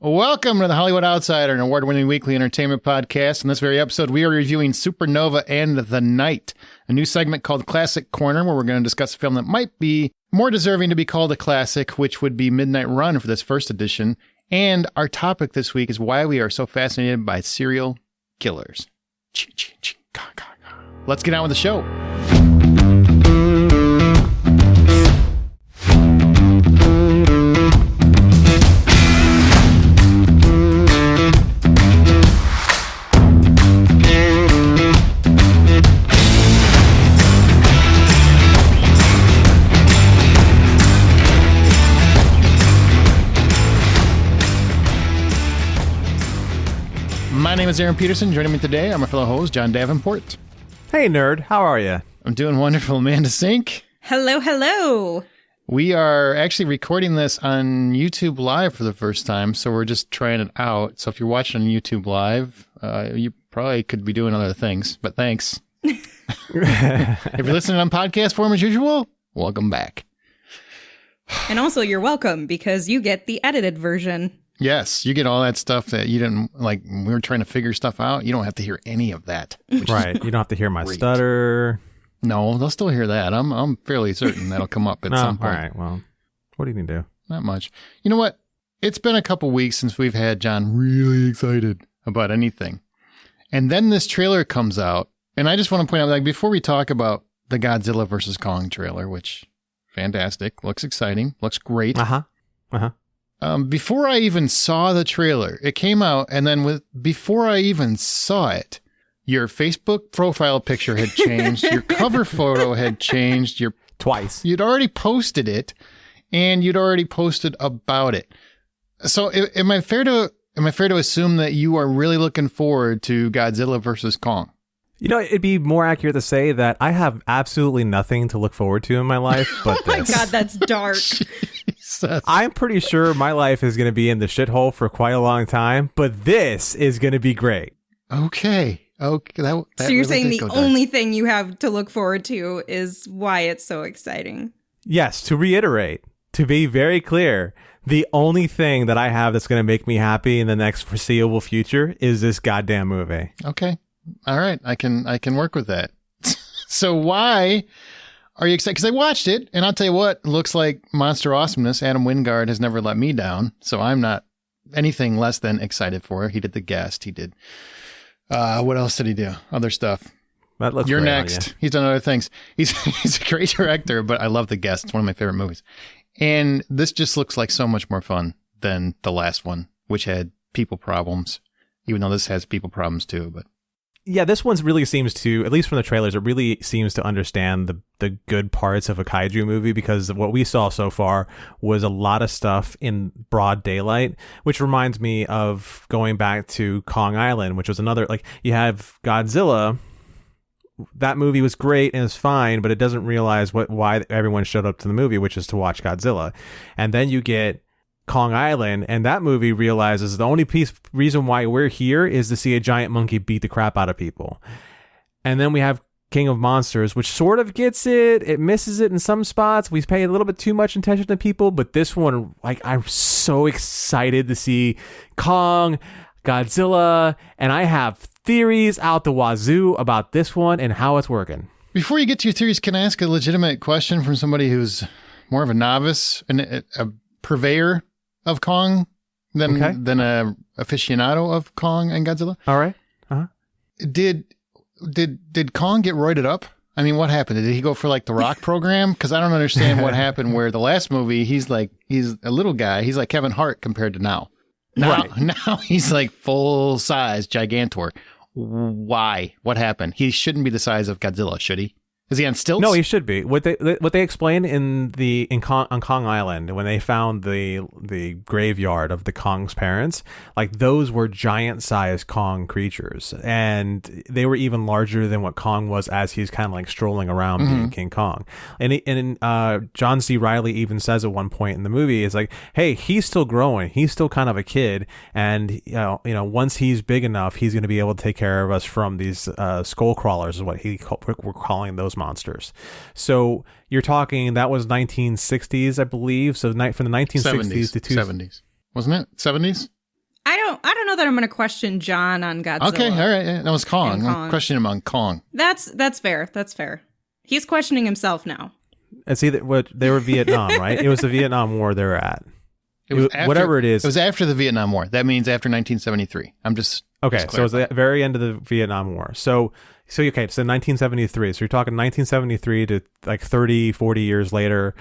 Welcome to the Hollywood Outsider, an award-winning weekly entertainment podcast. In this very episode, we are reviewing Supernova and The Night, a new segment called Classic Corner, where we're going to discuss a film that might be more deserving to be called a classic, which would be Midnight Run for this first edition. And our topic this week is why we are so fascinated by serial killers. Let's get on with the show. My name is Aaron Peterson. Joining me today are my fellow host, John Davenport. Hey, nerd. How are you? I'm doing wonderful, Amanda Sink. Hello, hello. We are actually recording this on YouTube Live for the first time, so we're just trying it out. So if you're watching on YouTube Live, you probably could be doing other things, but thanks. If you're listening on podcast form as usual, welcome back. And also, you're welcome because you get the edited version. Yes, you get all that stuff that you didn't, like, when we were trying to figure stuff out. You don't have to hear any of that. Right. You don't have to hear my stutter. No, they'll still hear that. I'm fairly certain that'll come up at some point. All right, well, what do you need to do? Not much. You know what? It's been a couple weeks since we've had John really excited about anything. And then this trailer comes out, and I just want to point out, like, before we talk about the Godzilla vs. Kong trailer, which, fantastic, looks exciting, looks great. Before I even saw the trailer, it came out, and then before I even saw it, your Facebook profile picture had changed, your cover photo had changed, Twice. You'd already posted it, and you'd already posted about it. So am I fair to assume that you are really looking forward to Godzilla vs. Kong? You know, it'd be more accurate to say that I have absolutely nothing to look forward to in my life but Oh my this. God, that's dark. I'm pretty sure my life is going to be in the shithole for quite a long time, but this is going to be great. Okay. That So you're really saying did the go dark. only thing you have to look forward to is why it's so exciting. Yes, to reiterate, to be very clear, the only thing that I have that's going to make me happy in the next foreseeable future is this goddamn movie. Okay. All right. I can work with that. So why are you excited? Because I watched it, and I'll tell you what, looks like monster awesomeness. Adam Wingard has never let me down, so I'm not anything less than excited for it. He did The Guest. He did, what else did he do? Other stuff. You're next. He's done other things. He's a great director, but I love The Guest. It's one of my favorite movies. And this just looks like so much more fun than the last one, which had people problems, even though this has people problems too, but. Yeah, this one really seems to, at least from the trailers, it really seems to understand the good parts of a kaiju movie, because what we saw so far was a lot of stuff in broad daylight, which reminds me of going back to Kong Island, which was another, like, you have Godzilla. That movie was great and it's fine, but it doesn't realize why everyone showed up to the movie, which is to watch Godzilla. And then you get Kong Island, and that movie realizes the only reason why we're here is to see a giant monkey beat the crap out of people. And then we have King of Monsters, which sort of gets it misses it in some spots. We pay a little bit too much attention to people, but this one, like, I'm so excited to see Kong, Godzilla, and I have theories out the wazoo about this one and how it's working. Before you get to your theories, can I ask a legitimate question from somebody who's more of a novice and a purveyor of Kong than a aficionado of Kong and Godzilla? All right. Did Kong get roided up? I mean, what happened? Did he go for like the Rock program? Because I don't understand what happened where the last movie, he's a little guy. He's like Kevin Hart compared to now. Now he's like full size Gigantor. Why? What happened? He shouldn't be the size of Godzilla, should he? Is he on stilts? No, he should be. What they explained on Kong Island, when they found the graveyard of the Kong's parents, like, those were giant-sized Kong creatures, and they were even larger than what Kong was as he's kind of like strolling around being King Kong. And John C. Reilly even says at one point in the movie, is like, hey, he's still growing, he's still kind of a kid, and you know, once he's big enough, he's going to be able to take care of us from these skull crawlers, is what we're calling those monsters. So you're talking, that was 1960s, I believe. So from the 1960s to 70s, wasn't it? 70s? I don't know that I'm going to question John on Godzilla. Okay, all right. Yeah, that was Kong. And Kong. I'm questioning him on Kong. That's fair. That's fair. He's questioning himself now. It's either what they were Vietnam, right? It was the Vietnam War they were at. It was after, whatever it is. It was after the Vietnam War. That means after 1973. I'm just okay. Just So it was the very end of the Vietnam War. So 1973. So you're talking 1973 to like 30, 40 years later.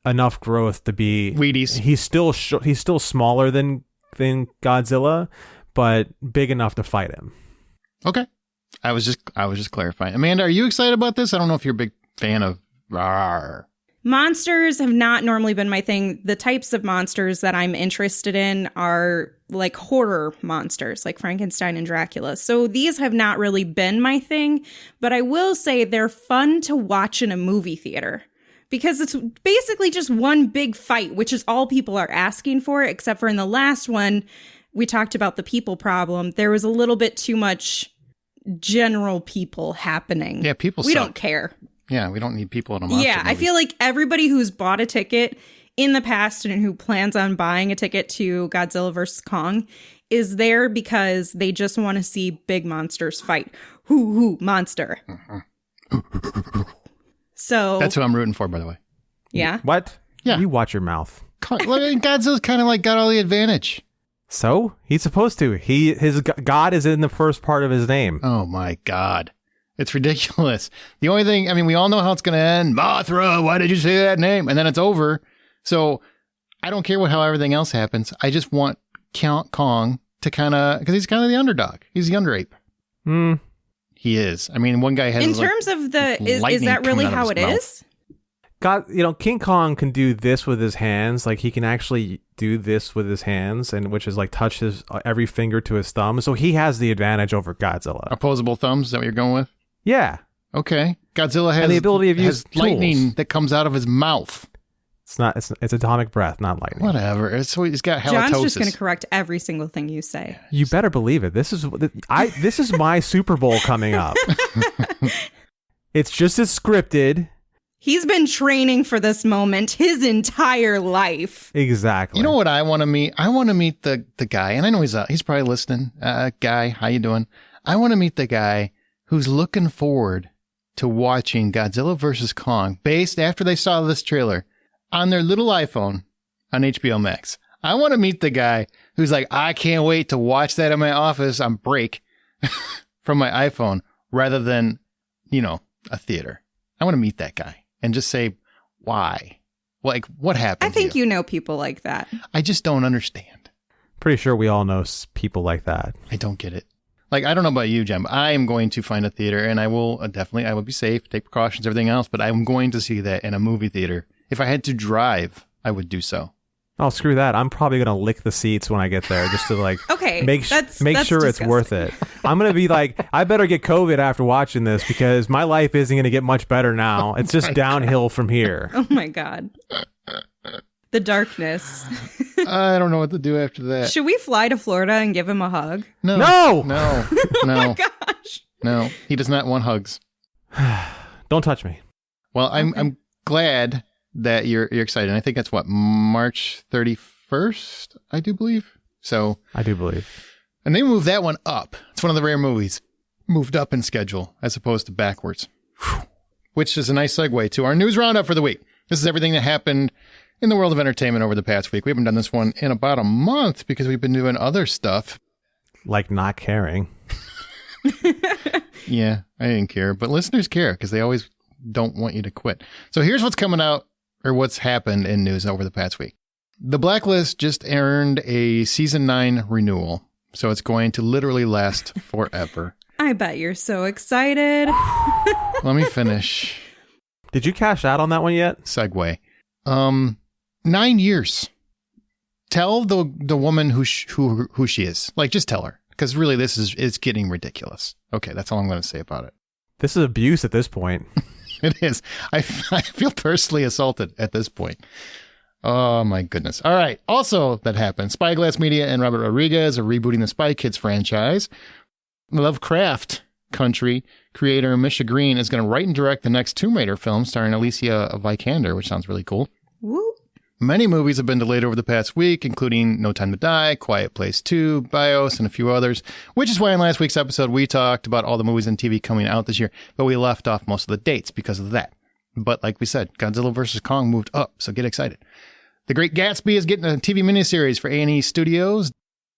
Enough growth to be Wheaties. He's still smaller than Godzilla, but big enough to fight him. Okay. I was just clarifying. Amanda, are you excited about this? I don't know if you're a big fan of rawr. Monsters have not normally been my thing. The types of monsters that I'm interested in are like horror monsters, like Frankenstein and Dracula. So these have not really been my thing, but I will say they're fun to watch in a movie theater because it's basically just one big fight, which is all people are asking for, except for in the last one, we talked about the people problem. There was a little bit too much general people happening. Yeah, people We suck. don't care. Yeah, we don't need people in a monster Yeah, I movie. feel like everybody who's bought a ticket in the past and who plans on buying a ticket to Godzilla vs. Kong is there because they just want to see big monsters fight. Hoo, monster. So That's who I'm rooting for, by the way. yeah. What? Yeah. You watch your mouth. Godzilla's kind of like got all the advantage. So he's supposed to. His God is in the first part of his name. Oh my God. It's ridiculous. The only thing, I mean, we all know how it's going to end. Mothra, why did you say that name? And then it's over. So I don't care how everything else happens. I just want Kong to kind of, because he's kind of the underdog. He's the under ape. He is. I mean, one guy has In terms of the, is that really how it is? God, King Kong can do this with his hands. Like he can actually do this with his hands, and which is like touch his every finger to his thumb. So he has the advantage over Godzilla. Opposable thumbs. Is that what you're going with? Yeah. Okay. Godzilla has And the ability of has use lightning tools. that comes out of his mouth. It's atomic breath, not lightning. Whatever. He's got halitosis. John's just going to correct every single thing you say. You better believe it. This is my Super Bowl coming up. It's just as scripted. He's been training for this moment his entire life. Exactly. You know what I want to meet? I want to meet the guy, and I know he's probably listening. Guy, how you doing? I want to meet the guy who's looking forward to watching Godzilla vs. Kong based after they saw this trailer on their little iPhone on HBO Max. I want to meet the guy who's like, I can't wait to watch that in my office on break from my iPhone rather than, a theater. I want to meet that guy and just say, why? Like, what happened? I think you know people like that. I just don't understand. Pretty sure we all know people like that. I don't get it. Like, I don't know about you, Jem. I am going to find a theater, and I will I will be safe, take precautions, everything else, but I'm going to see that in a movie theater. If I had to drive, I would do so. Oh, screw that. I'm probably going to lick the seats when I get there just to okay, make sure disgusting. it's worth it. I'm going to be like, I better get COVID after watching this because my life isn't going to get much better now. It's just downhill from here. Oh my God. The darkness. I don't know what to do after that. Should we fly to Florida and give him a hug? No! Oh my gosh. No, he does not want hugs. Don't touch me. Well, I'm glad that you're excited. I think that's March 31st, I do believe. So I do believe. And they moved that one up. It's one of the rare movies moved up in schedule as opposed to backwards. Whew. Which is a nice segue to our news roundup for the week. This is everything that happened in the world of entertainment over the past week. We haven't done this one in about a month because we've been doing other stuff. Like not caring. Yeah, I didn't care. But listeners care because they always don't want you to quit. So here's what's coming out or what's happened in news over the past week. The Blacklist just earned a season 9 renewal. So it's going to literally last forever. I bet you're so excited. Let me finish. Did you cash out on that one yet? Segue. 9 years. Tell the woman who she is. Like, just tell her. Because really, it's getting ridiculous. Okay, that's all I'm going to say about it. This is abuse at this point. It is. I feel personally assaulted at this point. Oh, my goodness. All right. Also, that happened. Spyglass Media and Robert Rodriguez are rebooting the Spy Kids franchise. Lovecraft Country creator Misha Green is going to write and direct the next Tomb Raider film starring Alicia Vikander, which sounds really cool. Woo. Many movies have been delayed over the past week, including No Time to Die, Quiet Place 2, BIOS, and a few others, which is why in last week's episode we talked about all the movies and TV coming out this year, but we left off most of the dates because of that. But like we said, Godzilla vs. Kong moved up, so get excited. The Great Gatsby is getting a TV miniseries for A&E Studios.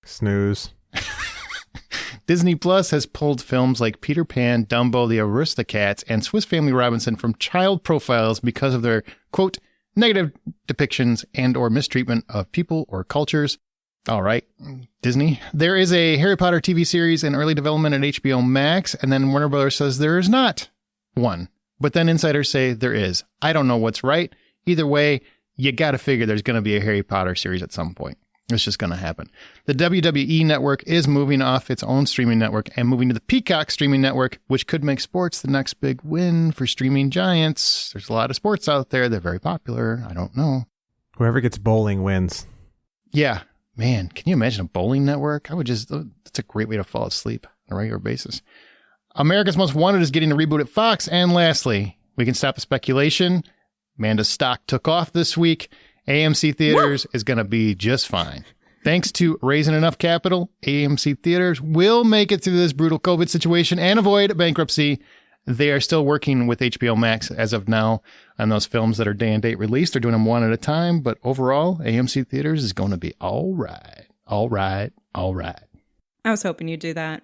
Snooze. Disney Plus has pulled films like Peter Pan, Dumbo, The Aristocats, and Swiss Family Robinson from child profiles because of their, quote, negative depictions and or mistreatment of people or cultures. All right, Disney. There is a Harry Potter TV series in early development at HBO Max, and then Warner Brothers says there is not one. But then insiders say there is. I don't know what's right. Either way, you got to figure there's going to be a Harry Potter series at some point. It's just going to happen. The WWE network is moving off its own streaming network and moving to the Peacock streaming network, which could make sports the next big win for streaming giants. There's a lot of sports out there. They're very popular. I don't know. Whoever gets bowling wins. Yeah. Man, can you imagine a bowling network? That's a great way to fall asleep on a regular basis. America's Most Wanted is getting a reboot at Fox. And lastly, we can stop the speculation. Amanda's stock took off this week. AMC Theaters is going to be just fine. Thanks to raising enough capital, AMC Theaters will make it through this brutal COVID situation and avoid bankruptcy. They are still working with HBO Max as of now on those films that are day and date released. They're doing them one at a time, but overall, AMC Theaters is going to be all right. All right. All right. I was hoping you'd do that.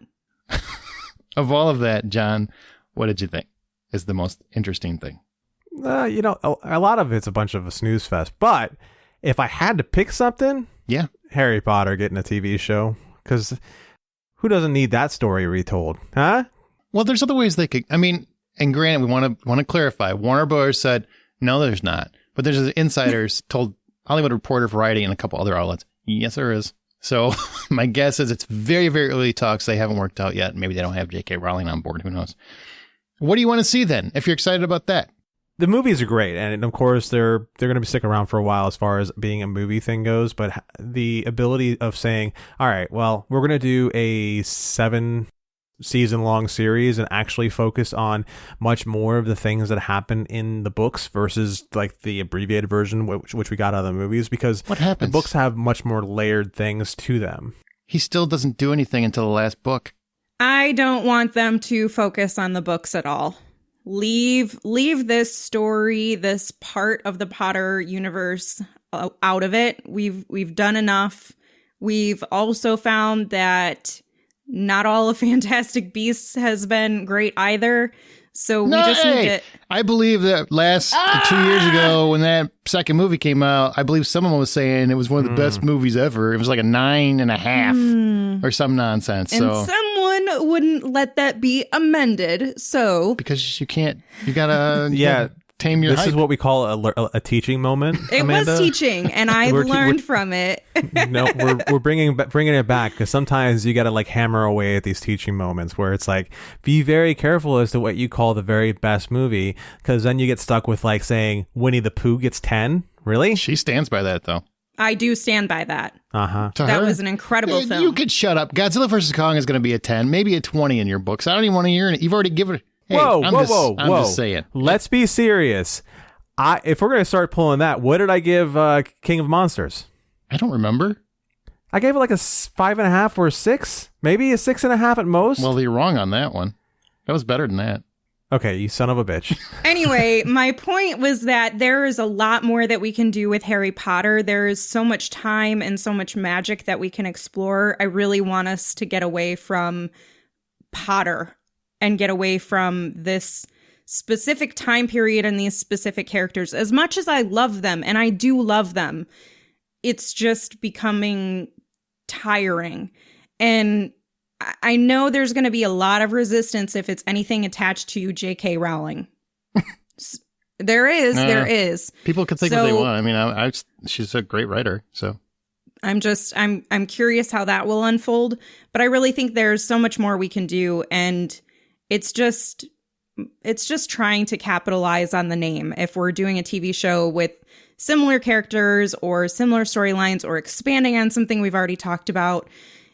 Of all of that, John, what did you think is the most interesting thing? A lot of it's a bunch of a snooze fest. But if I had to pick something, yeah, Harry Potter getting a TV show. Because who doesn't need that story retold? Huh? Well, there's other ways they could. I mean, and granted, we want to clarify. Warner Bros. Said, no, there's not. But there's insiders told Hollywood Reporter, Variety, and a couple other outlets. Yes, there is. So my guess is it's very, very early talks. They haven't worked out yet. Maybe they don't have J.K. Rowling on board. Who knows? What do you want to see then, if you're excited about that? The movies are great, and of course they're going to be sticking around for a while as far as being a movie thing goes. But the ability of saying, "All right, well, we're going to do a 7-season-long series and actually focus on much more of the things that happen in the books versus like the abbreviated version, which we got out of the movies, because what happens? The books have much more layered things to them." He still doesn't do anything until the last book. I don't want them to focus on the books at all. Leave this story, this part of the Potter universe out of it. We've done enough. We've also found that not all of Fantastic Beasts has been great either. So we just need to... I believe that last 2 years ago when that second movie came out, I believe someone was saying it was one of the best movies ever. It was like a 9.5 or some nonsense. And someone wouldn't let that be amended. So because you can't, you gotta tame your This hype. is what we call a teaching moment, It Amanda. was teaching, and I've learned from it. No, we're bringing it back, because sometimes you got to like hammer away at these teaching moments where it's like, be very careful as to what you call the very best movie, because then you get stuck with like saying Winnie the Pooh gets 10. Really? She stands by that though. I do stand by that. Uh-huh. That was an incredible film. You could shut up. Godzilla vs. Kong is going to be a 10, maybe a 20 in your books. I don't even want to hear it. You've already given it. Hey, whoa. I'm just saying. Let's be serious. If we're going to start pulling that, what did I give King of Monsters? I don't remember. I gave it like a 5.5 or a 6, maybe a 6.5 at most. Well, you're wrong on that one. That was better than that. Okay, you son of a bitch. Anyway, my point was that there is a lot more that we can do with Harry Potter. There is so much time and so much magic that we can explore. I really want us to get away from Potter and get away from this specific time period and these specific characters. As much as I love them, and I do love them, it's just becoming tiring. And I know there's going to be a lot of resistance if it's anything attached to J.K. Rowling. There is. People can think what they want. I mean, she's a great writer, so. I'm curious how that will unfold, but I really think there's so much more we can do, and it's just trying to capitalize on the name. If we're doing a TV show with similar characters or similar storylines or expanding on something we've already talked about,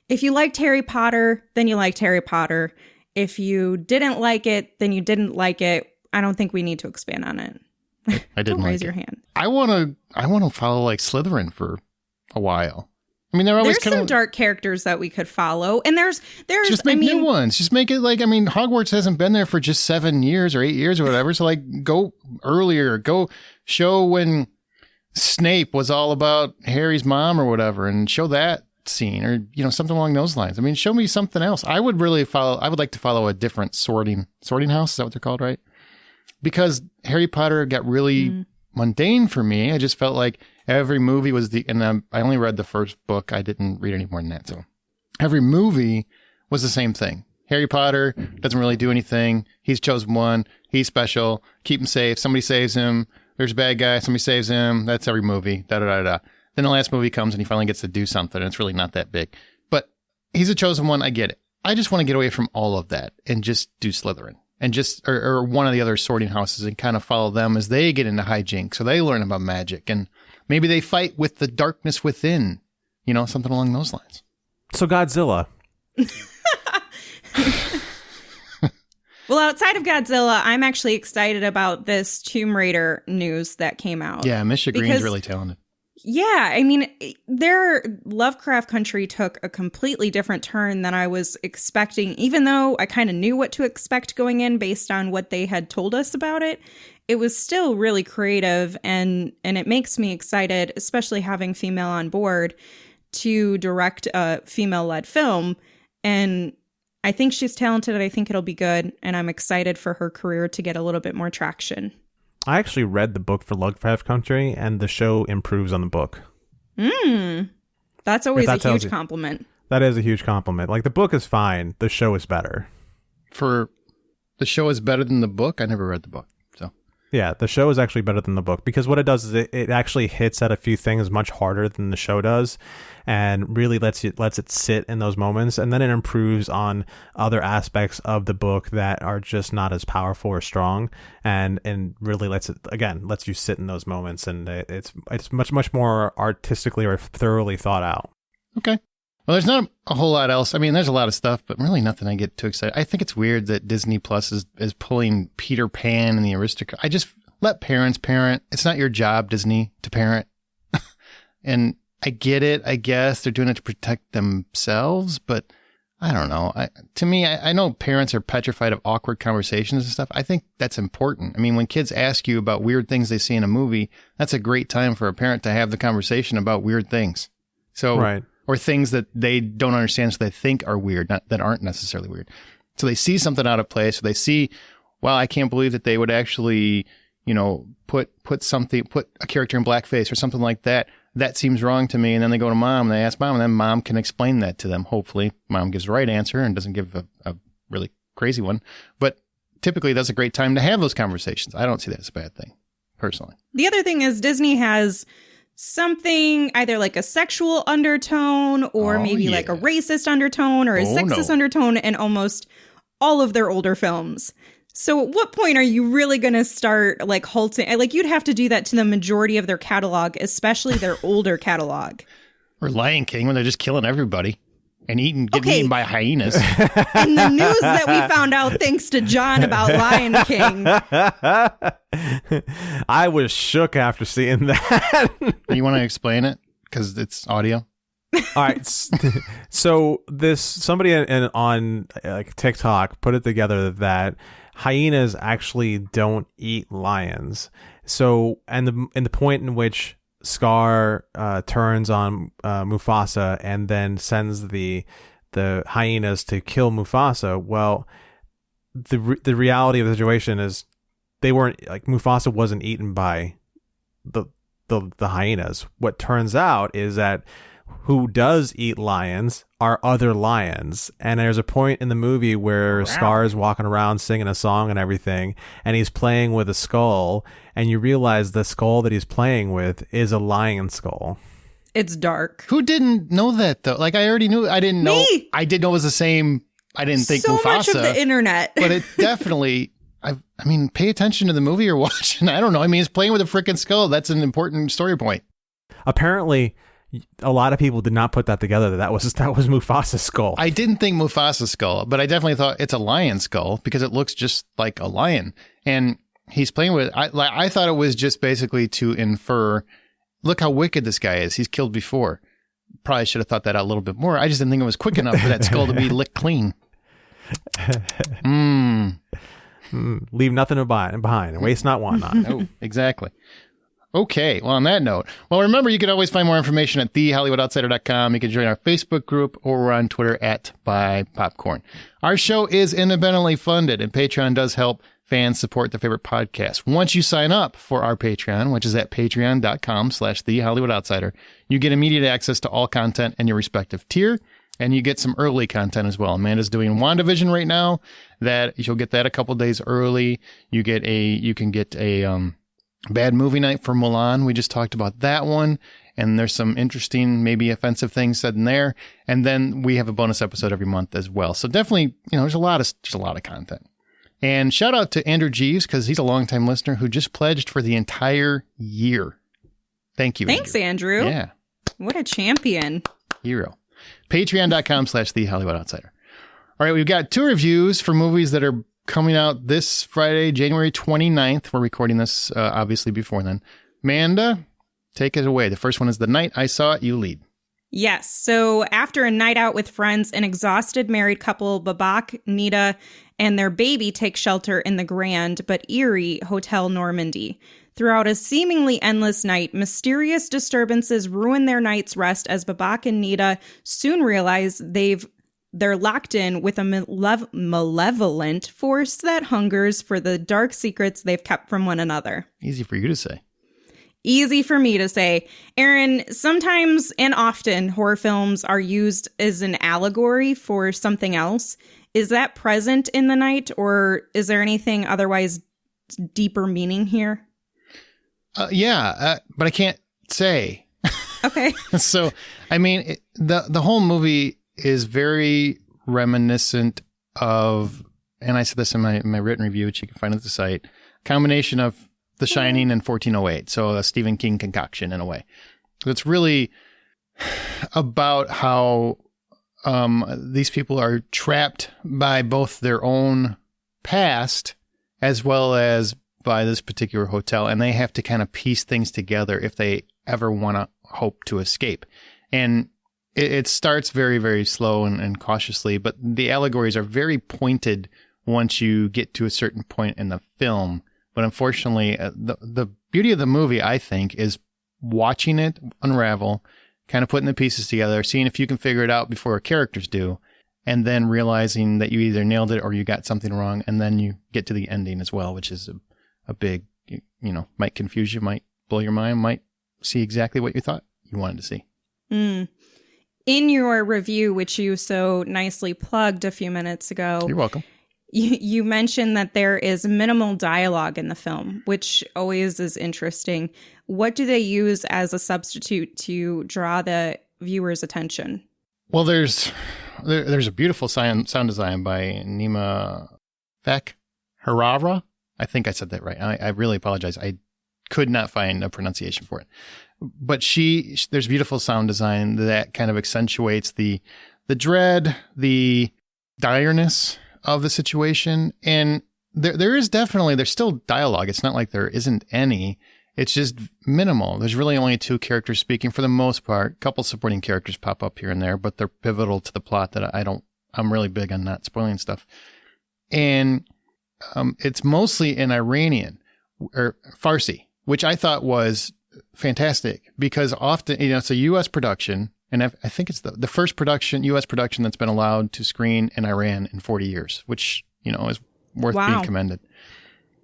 if you liked Harry Potter, then you liked Harry Potter. If you didn't like it, then you didn't like it. I don't think we need to expand on it. I didn't Don't like raise it. your hand. I want to follow like Slytherin for a while. I mean, they're always There's kind some of dark characters that we could follow, and there's just make I mean, new ones. Just make it like, I mean, Hogwarts hasn't been there for just 7 years or 8 years or whatever. So like, go earlier, go show when Snape was all about Harry's mom or whatever, and show that scene, or something along those lines. I mean, show me something else. I would like to follow a different sorting house. Is that what they're called, right? Because Harry Potter got really mundane for me. I just felt like every movie was I only read the first book. I didn't read any more than that. So every movie was the same thing. Harry Potter doesn't really do anything. He's chosen one. He's special. Keep him safe. Somebody saves him. There's a bad guy. Somebody saves him. That's every movie. Da da da da. Then the last movie comes and he finally gets to do something. And it's really not that big. But he's a chosen one. I get it. I just want to get away from all of that and just do Slytherin. And just, or one of the other sorting houses, and kind of follow them as they get into hijinks. So they learn about magic, and maybe they fight with the darkness within, something along those lines. So Godzilla. Well, outside of Godzilla, I'm actually excited about this Tomb Raider news that came out. Yeah, Misha Green's really talented. Yeah, I mean, their Lovecraft Country took a completely different turn than I was expecting, even though I kind of knew what to expect going in based on what they had told us about it. It was still really creative, and it makes me excited, especially having female on board, to direct a female-led film. And I think she's talented, and I think it'll be good, and I'm excited for her career to get a little bit more traction. I actually read the book for Lovecraft Country, and the show improves on the book. That's always a huge compliment. That is a huge compliment. Like, the book is fine. The show is better. For the show is better than the book? I never read the book. So yeah, the show is actually better than the book, because what it does is it actually hits at a few things much harder than the show does, and really lets it sit in those moments, and then it improves on other aspects of the book that are just not as powerful or strong, and really lets you sit in those moments, and it's much more artistically or thoroughly thought out. Okay. Well, there's not a whole lot else. I mean, there's a lot of stuff, but really nothing I get too excited. I think it's weird that Disney Plus is pulling Peter Pan and the Aristocrat. I just let parents parent. It's not your job, Disney, to parent. And I get it. I guess they're doing it to protect themselves, but I don't know. To me, I know parents are petrified of awkward conversations and stuff. I think that's important. I mean, when kids ask you about weird things they see in a movie, that's a great time for a parent to have the conversation about weird things. So, right. Or things that they don't understand, so they think are weird, that aren't necessarily weird. So they see something out of place. So they see, wow, I can't believe that they would actually, put a character in blackface or something like that. That seems wrong to me. And then they go to mom and they ask mom, and then mom can explain that to them. Hopefully mom gives the right answer and doesn't give a really crazy one. But typically that's a great time to have those conversations. I don't see that as a bad thing, personally. The other thing is Disney has something either like a sexual undertone or maybe like a racist undertone or a sexist undertone in almost all of their older films. So at what point are you really going to start like halting? Like you'd have to do that to the majority of their catalog, especially their older catalog. Or Lion King, when they're just killing everybody and getting eaten by hyenas. In the news that we found out thanks to John about Lion King. I was shook after seeing that. You want to explain it? Because it's audio. All right. So somebody on like TikTok put it together that hyenas actually don't eat lions. So, and the point in which Scar turns on Mufasa and then sends the hyenas to kill Mufasa. Well, the reality of the situation is Mufasa wasn't eaten by the hyenas. What turns out is that who does eat lions are other lions. And there's a point in the movie where Scar is walking around singing a song and everything, and he's playing with a skull, and you realize the skull that he's playing with is a lion skull. It's dark. Who didn't know that, though? Like, I already knew. I didn't know. Me! I did know it was the same. I didn't think so Mufasa. So much of the internet. But it definitely... I mean, pay attention to the movie you're watching. I don't know. I mean, he's playing with a freaking skull. That's an important story point. Apparently, a lot of people did not put that together. That was Mufasa's skull. I didn't think Mufasa's skull, but I definitely thought it's a lion skull because it looks just like a lion. And he's playing with. I thought it was just basically to infer, look how wicked this guy is. He's killed before. Probably should have thought that out a little bit more. I just didn't think it was quick enough for that skull to be licked clean. Leave nothing behind and waste not, want not. Oh, exactly. Okay, well, on that note, remember, you can always find more information at thehollywoodoutsiders.com. You can join our Facebook group, or we're on Twitter at @BuyPopcorn. Our show is independently funded, and Patreon does help fans support their favorite podcast. Once you sign up for our Patreon, which is at patreon.com/thehollywoodoutsiders, you get immediate access to all content in your respective tier, and you get some early content as well. Amanda's doing WandaVision right now. That you'll get that a couple days early. You can get a Bad Movie Night for Mulan. We just talked about that one. And there's some interesting, maybe offensive things said in there. And then we have a bonus episode every month as well. So definitely, there's a lot of content. And shout out to Andrew Jeeves, because he's a longtime listener who just pledged for the entire year. Thank you. Thanks, Andrew. Yeah. What a champion. Hero. Patreon.com/thehollywoodoutsiders. All right, we've got 2 reviews for movies that are coming out this Friday, January 29th. We're recording this, obviously, before then. Amanda, take it away. The first one is The Night I Saw It, you lead. Yes. So after a night out with friends, an exhausted married couple, Babak, Nita, and their baby take shelter in the grand but eerie Hotel Normandy. Throughout a seemingly endless night, mysterious disturbances ruin their night's rest as Babak and Nita soon realize they're locked in with a malevolent force that hungers for the dark secrets they've kept from one another. Easy for you to say. Easy for me to say. Aaron, sometimes and often horror films are used as an allegory for something else. Is that present in The Night, or is there anything otherwise deeper meaning here? Yeah, but I can't say. Okay. So, I mean, the whole movie is very reminiscent of, and I said this in my written review, which you can find at the site, combination of The Shining and 1408. So a Stephen King concoction in a way. It's really about how these people are trapped by both their own past as well as by this particular hotel, and they have to kind of piece things together if they ever want to hope to escape. And it starts very, very slow and cautiously, but the allegories are very pointed once you get to a certain point in the film. But unfortunately, the beauty of the movie, I think, is watching it unravel, kind of putting the pieces together, seeing if you can figure it out before our characters do, and then realizing that you either nailed it or you got something wrong, and then you get to the ending as well, which is a big, might confuse you, might blow your mind, might see exactly what you thought you wanted to see. Mm. In your review, which you so nicely plugged a few minutes ago. You're welcome. You mentioned that there is minimal dialogue in the film, which always is interesting. What do they use as a substitute to draw the viewer's attention? Well, there's a beautiful sound design by Nima Harara. I think I said that right. I really apologize. I could not find a pronunciation for it. But there's beautiful sound design that kind of accentuates the dread, the direness of the situation. And there's still dialogue. It's not like there isn't any. It's just minimal. There's really only 2 characters speaking for the most part. A couple supporting characters pop up here and there, but they're pivotal to the plot that I'm really big on not spoiling stuff. And it's mostly in Iranian or Farsi, which I thought was fantastic because often, it's a U.S. production, and I think it's the first U.S. production that's been allowed to screen in Iran in 40 years, which, is worth being commended.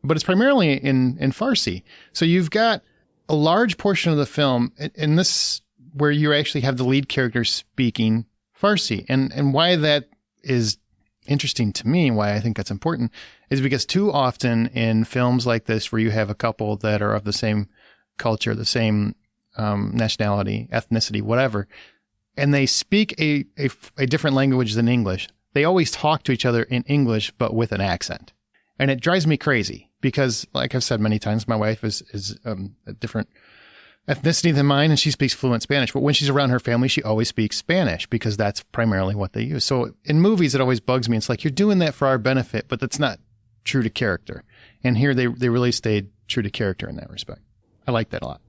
But it's primarily in Farsi. So you've got a large portion of the film in this where you actually have the lead character speaking Farsi. And why that is interesting to me, why I think that's important, is because too often in films like this where you have a couple that are of the same culture, the same nationality, ethnicity, whatever, and they speak a different language than English, they always talk to each other in English but with an accent. And it drives me crazy because, like I've said many times, my wife is a different ethnicity than mine, and she speaks fluent Spanish. But when she's around her family, she always speaks Spanish because that's primarily what they use. So in movies, it always bugs me. It's like, you're doing that for our benefit, but that's not true to character. And here they really stayed true to character in that respect. I like that a lot.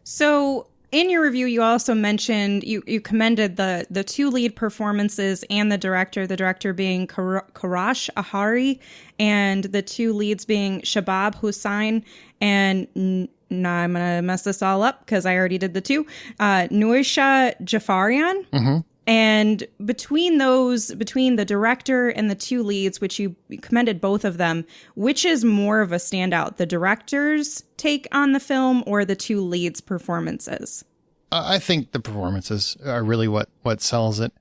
So in your review, you also mentioned, you commended the two lead performances and the director being Karash Ahari, and the two leads being Shabab Hussain and, now I'm going to mess this all up because I already did the two, Nuisha Jafarian. Mm-hmm. And between the director and the two leads, which you commended both of them, which is more of a standout, the director's take on the film or the two leads' performances? I think the performances are really what sells it.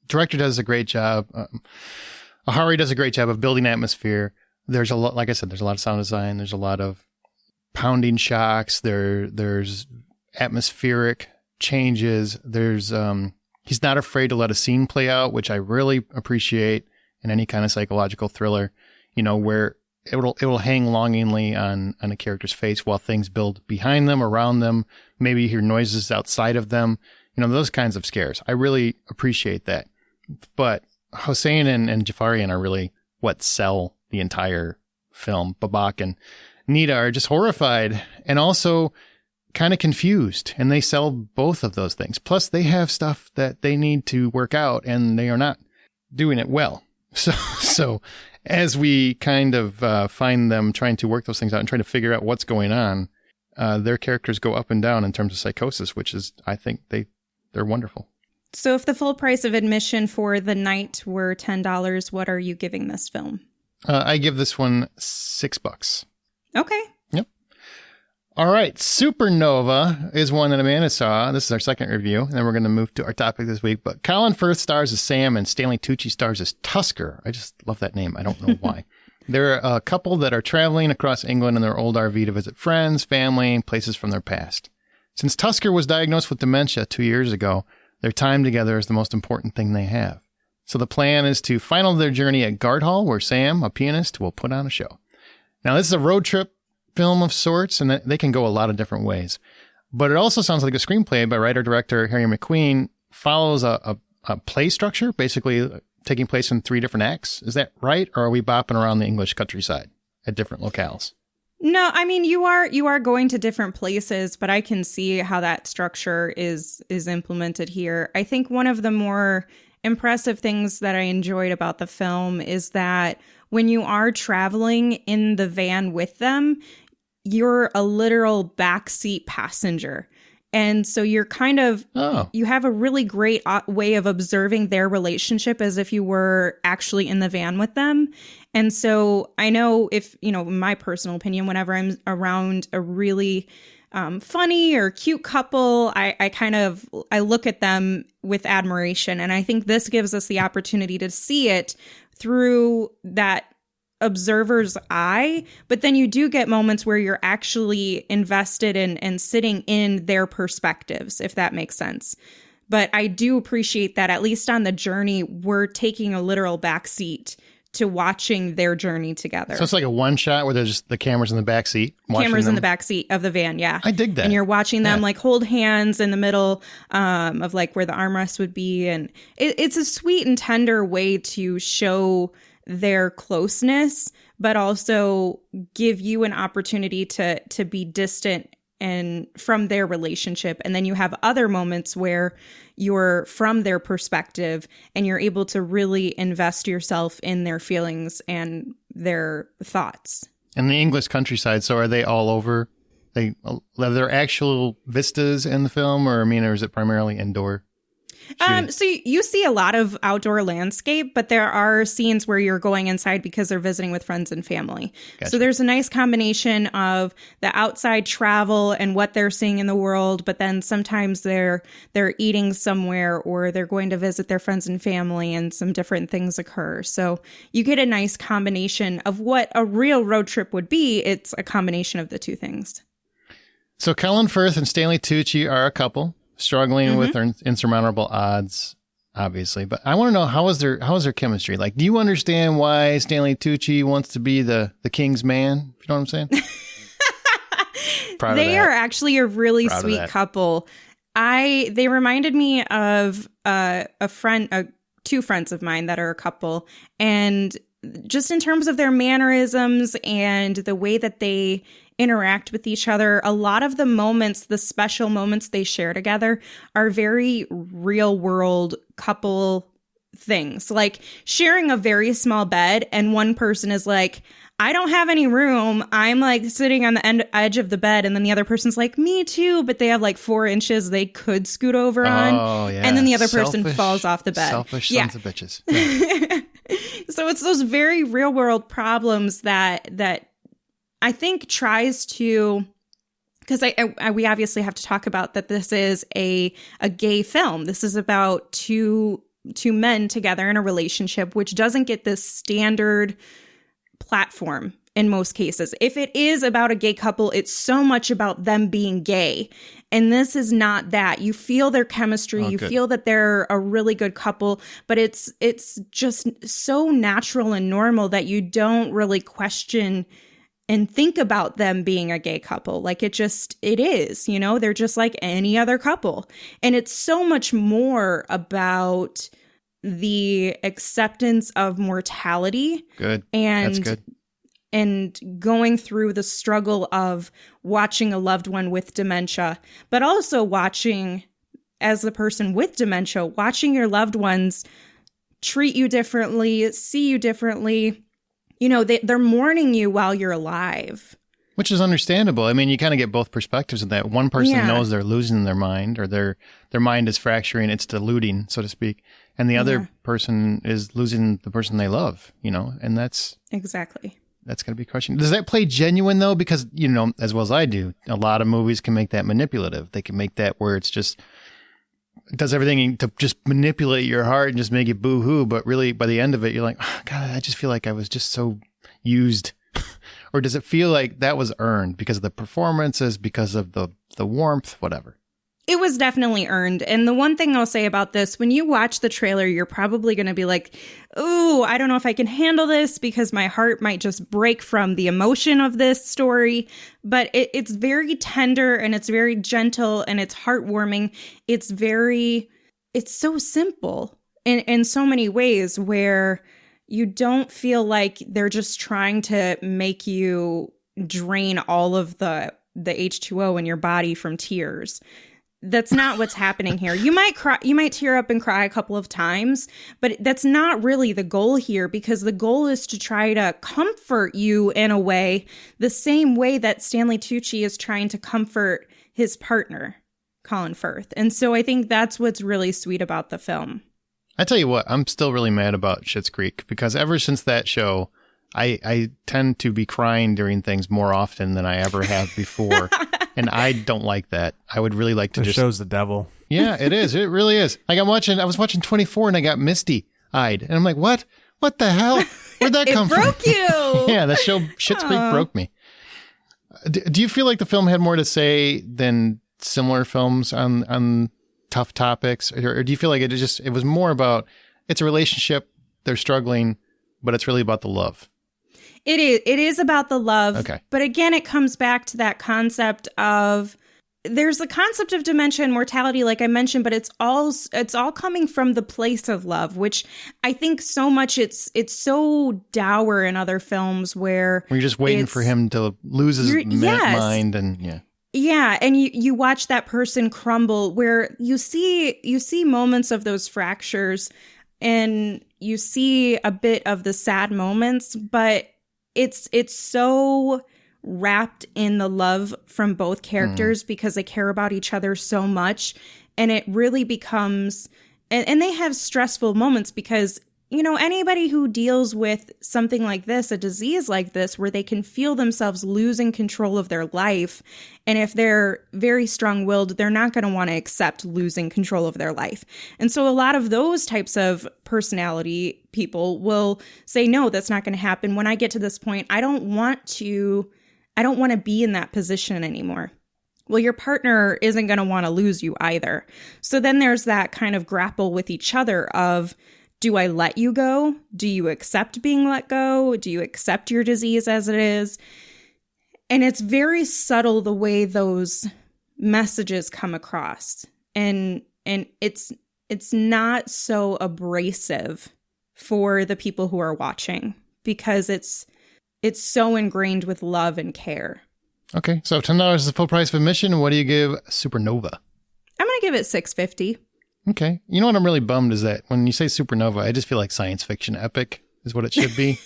Director does a great job. Ahari does a great job of building atmosphere. There's a lot, like I said, there's a lot of sound design. There's a lot of pounding shocks. There's atmospheric changes. There's he's not afraid to let a scene play out, which I really appreciate in any kind of psychological thriller, where it will hang longingly on a character's face while things build behind them, around them. Maybe you hear noises outside of them, those kinds of scares. I really appreciate that. But Hossein and Jafarian are really what sell the entire film. Babak and Nita are just horrified and also kind of confused, and they sell both of those things. Plus, they have stuff that they need to work out, and they are not doing it well. So as we kind of find them trying to work those things out and trying to figure out what's going on, their characters go up and down in terms of psychosis, which is, I think, they're wonderful. So if the full price of admission for the night were $10, what are you giving this film? I give this one $6. Okay. Yep. All right. Supernova is one that Amanda saw. This is our second review. And then we're going to move to our topic this week. But Colin Firth stars as Sam and Stanley Tucci stars as Tusker. I just love that name. I don't know why. They're a couple that are traveling across England in their old RV to visit friends, family, and places from their past. Since Tusker was diagnosed with dementia 2 years ago, their time together is the most important thing they have. So the plan is to final their journey at Guardhall, where Sam, a pianist, will put on a show. Now, this is a road trip film of sorts, and they can go a lot of different ways. But it also sounds like a screenplay by writer-director Harry McQueen follows a play structure, basically taking place in 3 different acts. Is that right? Or are we bopping around the English countryside at different locales? No, I mean, you are going to different places, but I can see how that structure is implemented here. I think one of the more impressive things that I enjoyed about the film is that when you are traveling in the van with them, you're a literal backseat passenger. And so you're kind of, you have a really great way of observing their relationship as if you were actually in the van with them. And so I know if, in my personal opinion, whenever I'm around a really funny or cute couple, I look at them with admiration. And I think this gives us the opportunity to see it through that observer's eye, but then you do get moments where you're actually invested in and sitting in their perspectives, if that makes sense. But I do appreciate that at least on the journey, we're taking a literal backseat to watching their journey together. So it's like a one shot where there's just the cameras in the back seat. Cameras in the back seat of the van, yeah. I dig that. And you're watching them like hold hands in the middle of like where the armrest would be. And it's a sweet and tender way to show their closeness, but also give you an opportunity to be distant and from their relationship. And then you have other moments where you're from their perspective and you're able to really invest yourself in their feelings and their thoughts. And the English countryside, so are they all over? Are there actual vistas in the film, or is it primarily indoor? So you see a lot of outdoor landscape, but there are scenes where you're going inside because they're visiting with friends and family. Gotcha. So there's a nice combination of the outside travel and what they're seeing in the world, but then sometimes they're eating somewhere or they're going to visit their friends and family and some different things occur. So you get a nice combination of what a real road trip would be. It's a combination of the two things. So Kellen Firth and Stanley Tucci are a couple struggling with their insurmountable odds, obviously. But I want to know, how is their chemistry? Like, do you understand why Stanley Tucci wants to be the king's man? You know what I'm saying? They are actually a really sweet couple. They reminded me of two friends of mine that are a couple, and just in terms of their mannerisms and the way that they interact with each other, a lot of the moments, the special moments they share together are very real world couple things, like sharing a very small bed and one person is like, I don't have any room. I'm like sitting on the edge of the bed. And then the other person's like, me too. But they have like 4 inches they could scoot over on. Oh, yeah. And then the other person falls off the bed. Selfish sons of bitches. Yeah. So it's those very real world problems that I think tries to, because we obviously have to talk about that this is a gay film. This is about two men together in a relationship, which doesn't get this standard platform in most cases. If it is about a gay couple, it's so much about them being gay. And this is not that. You feel their chemistry, you feel that they're a really good couple, but it's just so natural and normal that you don't really question and think about them being a gay couple. Like it is, you know, they're just like any other couple. And it's so much more about the acceptance of mortality. Good. And, that's good. And going through the struggle of watching a loved one with dementia, but also watching, as the person with dementia, watching your loved ones treat you differently, see you differently. You know, they're mourning you while you're alive. Which is understandable. I mean, you kind of get both perspectives of that. One person knows they're losing their mind, or their mind is fracturing, it's diluting, so to speak. And the other person is losing the person they love, you know, and that's exactly. That's going to be a question. Does that play genuine, though? Because, you know, as well as I do, a lot of movies can make that manipulative. They can make that where it's just, it does everything to just manipulate your heart and just make you boo-hoo. But really, by the end of it, you're like, oh, God, I just feel like I was just so used. Or does it feel like that was earned because of the performances, because of the warmth, whatever? It was definitely earned. And the one thing I'll say about this, when you watch the trailer, you're probably going to be like, ooh, I don't know if I can handle this because my heart might just break from the emotion of this story. But it's very tender and it's very gentle and it's heartwarming. It's so simple in so many ways where you don't feel like they're just trying to make you drain all of the H2O in your body from tears. That's not what's happening here. You might cry, you might tear up and cry a couple of times, but that's not really the goal here, because the goal is to try to comfort you in a way, the same way that Stanley Tucci is trying to comfort his partner, Colin Firth. And so I think that's what's really sweet about the film. I tell you what, I'm still really mad about Schitt's Creek, because ever since that show, I tend to be crying during things more often than I ever have before. And I don't like that. I would really like to just... show's the devil. Yeah, it is. It really is. Like I was watching 24 and I got misty-eyed. And I'm like, what? What the hell? Where'd that come from? It broke you! Yeah, the show Schitt's Creek broke me. Do you feel like the film had more to say than similar films on tough topics? Or do you feel like it was more about, it's a relationship, they're struggling, but it's really about the love? It is about the love. Okay. But again, it comes back to that concept of, there's the concept of dementia and mortality, like I mentioned, but it's all coming from the place of love, which I think so much it's so dour in other films where you're just waiting for him to lose his mind, and yeah. Yeah, and you watch that person crumble, where you see moments of those fractures and you see a bit of the sad moments, but it's so wrapped in the love from both characters because they care about each other so much. And it really becomes, and they have stressful moments because, you know, anybody who deals with something like this, a disease like this, where they can feel themselves losing control of their life. And if they're very strong-willed, they're not going to want to accept losing control of their life. And so a lot of those types of personality people will say, no, that's not going to happen. When I get to this point, I don't want to be in that position anymore. Well, your partner isn't going to want to lose you either. So then there's that kind of grapple with each other of, do I let you go? Do you accept being let go? Do you accept your disease as it is? And it's very subtle the way those messages come across. And it's not so abrasive for the people who are watching, because it's so ingrained with love and care. Okay, so $10 is the full price of admission. What do you give Supernova? I'm going to give it $6.50. Okay. You know what I'm really bummed is that when you say Supernova, I just feel like science fiction epic is what it should be.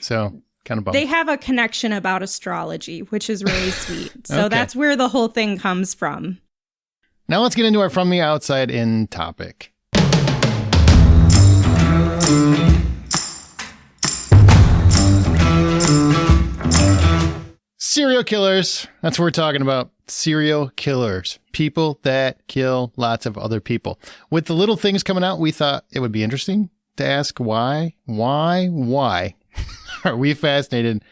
So kind of bummed. They have a connection about astrology, which is really sweet. So Okay. That's where the whole thing comes from. Now let's get into our From the Outside In topic. Serial killers. That's what we're talking about. Serial killers. People that kill lots of other people. With the little things coming out, we thought it would be interesting to ask why are we fascinated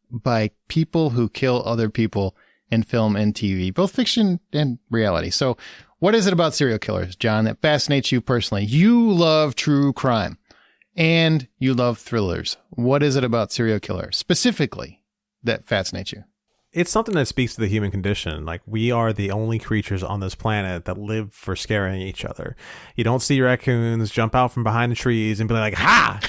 by people who kill other people in film and TV, both fiction and reality. So what is it about serial killers, John, that fascinates you personally? You love true crime and you love thrillers. What is it about serial killers specifically that fascinates you? It's something that speaks to the human condition. Like, we are the only creatures on this planet that live for scaring each other. You don't see raccoons jump out from behind the trees and be like, ha!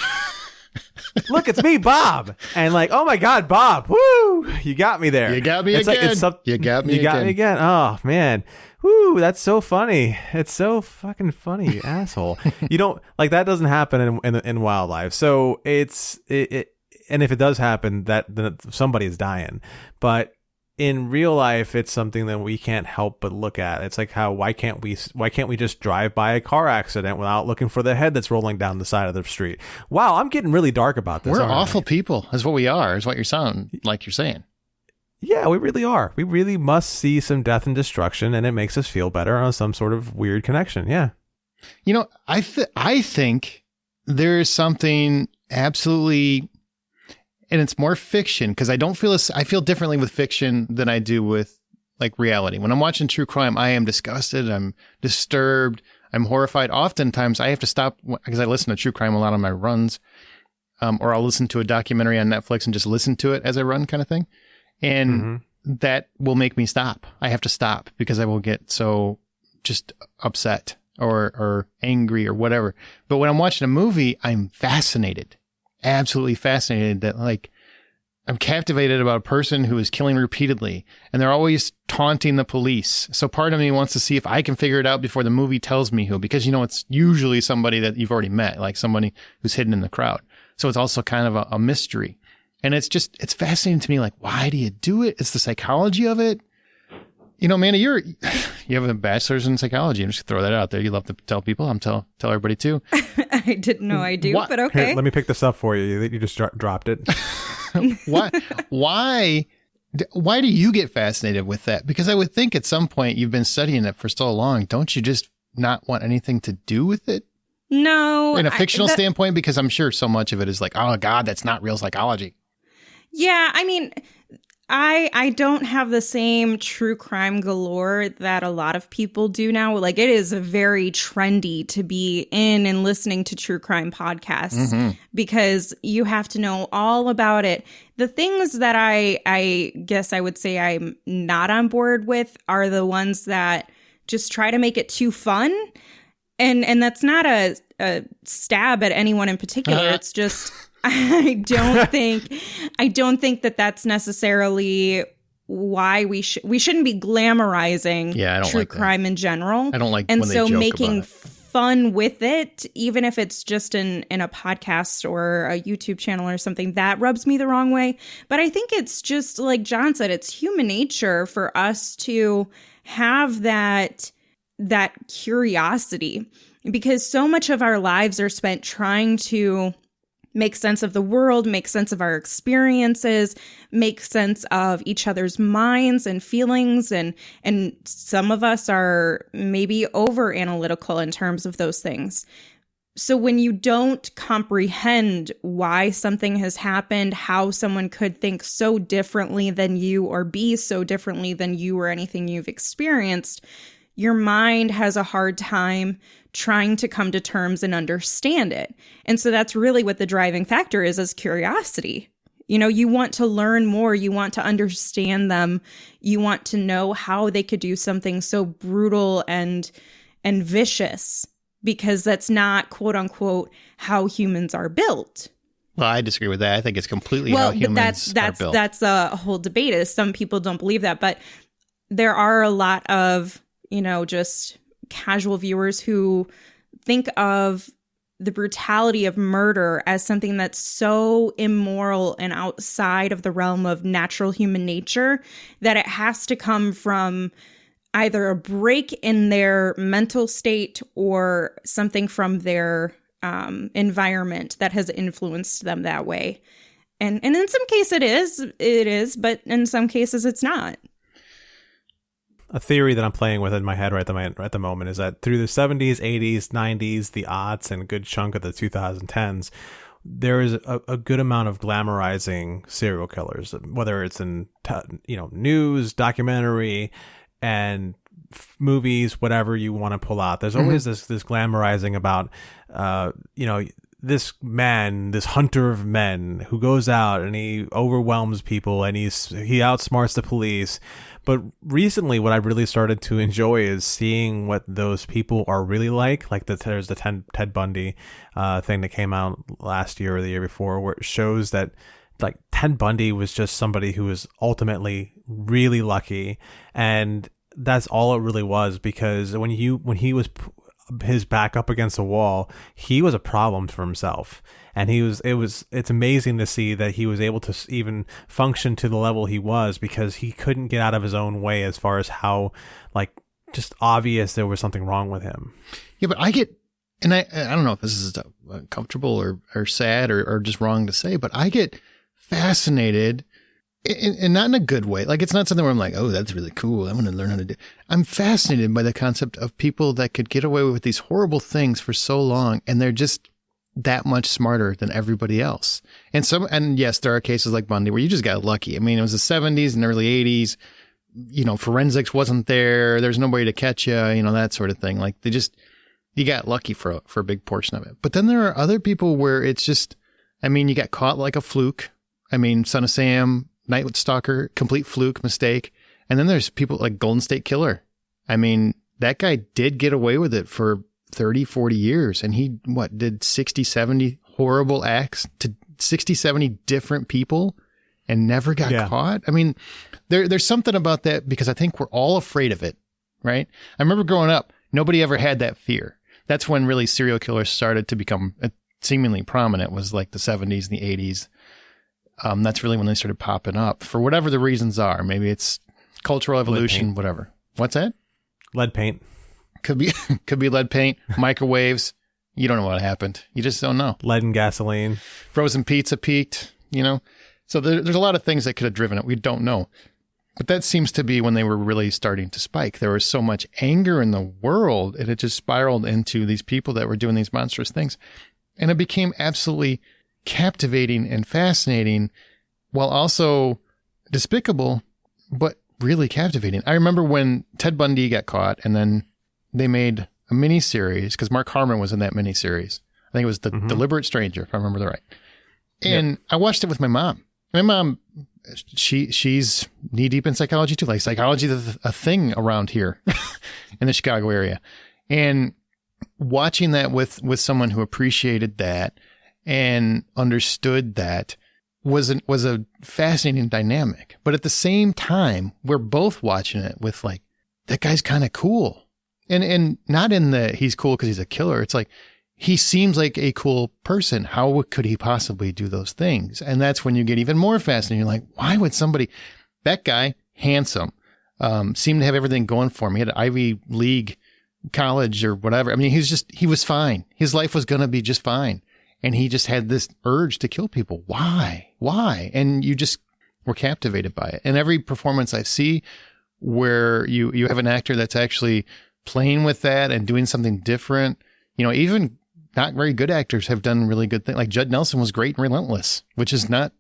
Look, it's me, Bob. And like, oh my God, Bob. Woo! You got me there. You got me again. You got me again. Oh, man. Woo, that's so funny. It's so fucking funny, you asshole. You don't, like, that doesn't happen in wildlife. So and if it does happen, then somebody's dying. But in real life, it's something that we can't help but look at. It's like, why can't we just drive by a car accident without looking for the head that's rolling down the side of the street? Wow, I'm getting really dark about this. We're awful people, is what we are, is what you're saying. Yeah, we really are. We really must see some death and destruction, and it makes us feel better on some sort of weird connection. Yeah. You know, I think there is something absolutely, and it's more fiction, because I feel differently with fiction than I do with like reality. When I'm watching true crime, I am disgusted. I'm disturbed. I'm horrified. Oftentimes I have to stop because I listen to true crime a lot on my runs, or I'll listen to a documentary on Netflix and just listen to it as I run, kind of thing. And that will make me stop. I have to stop because I will get so just upset or angry or whatever. But when I'm watching a movie, I'm fascinated. Absolutely fascinated that, like, I'm captivated about a person who is killing repeatedly and they're always taunting the police. So part of me wants to see if I can figure it out before the movie tells me who, because, you know, it's usually somebody that you've already met, like somebody who's hidden in the crowd. So it's also kind of a mystery. And it's fascinating to me. Like, why do you do it? It's the psychology of it. You know, Amanda, you have a bachelor's in psychology. I'm just throw that out there. You love to tell people. I'm tell everybody too. I didn't know I do, but okay. Here, let me pick this up for you. You just dropped it. Why do you get fascinated with that? Because I would think at some point you've been studying it for so long. Don't you just not want anything to do with it? No. In a fictional standpoint, because I'm sure so much of it is like, oh God, that's not real psychology. Yeah, I mean, I don't have the same true crime galore that a lot of people do now. Like, it is very trendy to be in and listening to true crime podcasts because you have to know all about it. The things that I guess I would say I'm not on board with are the ones that just try to make it too fun. And that's not a stab at anyone in particular. It's just... I don't think that that's necessarily why we shouldn't be glamorizing true crime in general. I don't like and when so they joke making about it. fun with it, even if it's just in a podcast or a YouTube channel or something, that rubs me the wrong way. But I think it's just like John said, it's human nature for us to have that curiosity, because so much of our lives are spent trying to make sense of the world, make sense of our experiences, make sense of each other's minds and feelings. And some of us are maybe over analytical in terms of those things. So when you don't comprehend why something has happened, how someone could think so differently than you or be so differently than you or anything you've experienced, your mind has a hard time trying to come to terms and understand it. And so that's really what the driving factor is curiosity. You know, you want to learn more, you want to understand them, you want to know how they could do something so brutal and vicious, because that's not, quote unquote, how humans are built. Well, I disagree with that. I think it's completely how humans are built. That's a whole debate. Is some people don't believe that, but there are a lot of, just casual viewers who think of the brutality of murder as something that's so immoral and outside of the realm of natural human nature that it has to come from either a break in their mental state or something from their environment that has influenced them that way. And in some cases it is, but in some cases it's not. A theory that I'm playing with in my head right at the moment is that through the 70s, 80s, 90s, the aughts, and a good chunk of the 2010s, there is a good amount of glamorizing serial killers, whether it's in news, documentary, and movies, whatever you want to pull out. There's always this glamorizing about this man, this hunter of men who goes out and he overwhelms people and he outsmarts the police. But recently, what I really started to enjoy is seeing what those people are really like. There's the Ted Bundy thing that came out last year or the year before, where it shows that Ted Bundy was just somebody who was ultimately really lucky, and that's all it really was. Because when he was his back up against the wall, he was a problem for himself. And it's amazing to see that he was able to even function to the level he was, because he couldn't get out of his own way as far as how just obvious there was something wrong with him. Yeah, but I don't know if this is comfortable or sad or just wrong to say, but I get fascinated, and not in a good way. It's not something where I'm like, oh, that's really cool, I'm going to learn how to do. I'm fascinated by the concept of people that could get away with these horrible things for so long, and they're just that much smarter than everybody else. And yes, there are cases like Bundy where you just got lucky. I mean, it was the 70s and early 80s. Forensics wasn't there. There's nobody to catch you, that sort of thing. You got lucky for a big portion of it. But then there are other people where it's just, you got caught like a fluke. Son of Sam, Night Stalker, complete fluke, mistake. And then there's people like Golden State Killer. That guy did get away with it for 30, 40 years. And he, did 60, 70 horrible acts to 60, 70 different people and never got caught. There's something about that, because I think we're all afraid of it, right? I remember growing up, nobody ever had that fear. That's when really serial killers started to become seemingly prominent, was like the 70s and the 80s. That's really when they started popping up for whatever the reasons are. Maybe it's cultural evolution, whatever. What's that? Lead paint. Could be lead paint, microwaves. You don't know what happened. You just don't know. Lead and gasoline. Frozen pizza peaked, So there's a lot of things that could have driven it. We don't know. But that seems to be when they were really starting to spike. There was so much anger in the world, and it just spiraled into these people that were doing these monstrous things. And it became absolutely captivating and fascinating, while also despicable, but really captivating. I remember when Ted Bundy got caught, and then they made a miniseries, because Mark Harmon was in that miniseries. I think it was The Deliberate Stranger, if I remember that right. And I watched it with my mom. My mom, she's knee deep in psychology too. Psychology is a thing around here in the Chicago area. And watching that with someone who appreciated that and understood that was a fascinating dynamic. But at the same time, we're both watching it with that guy's kind of cool. And not in the he's cool because he's a killer. It's he seems like a cool person. How could he possibly do those things? And that's when you get even more fascinated. You're like, why would that guy, handsome, seemed to have everything going for him. He had an Ivy League college or whatever. He was fine. His life was going to be just fine. And he just had this urge to kill people. Why? And you just were captivated by it. And every performance I see where you have an actor that's actually playing with that and doing something different, even not very good actors have done really good things. Like Judd Nelson was great in Relentless, which is not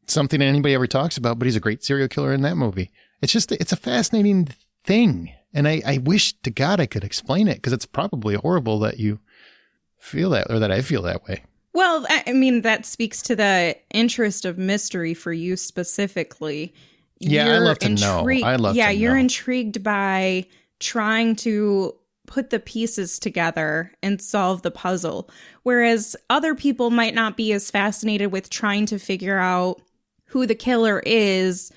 something that anybody ever talks about, but he's a great serial killer in that movie. It's a fascinating thing. And I wish to God I could explain it, because it's probably horrible that you feel that, or that I feel that way. Well, that speaks to the interest of mystery for you specifically. Yeah, I love to know. I love to know. You're intrigued by trying to put the pieces together and solve the puzzle. Whereas other people might not be as fascinated with trying to figure out who the killer is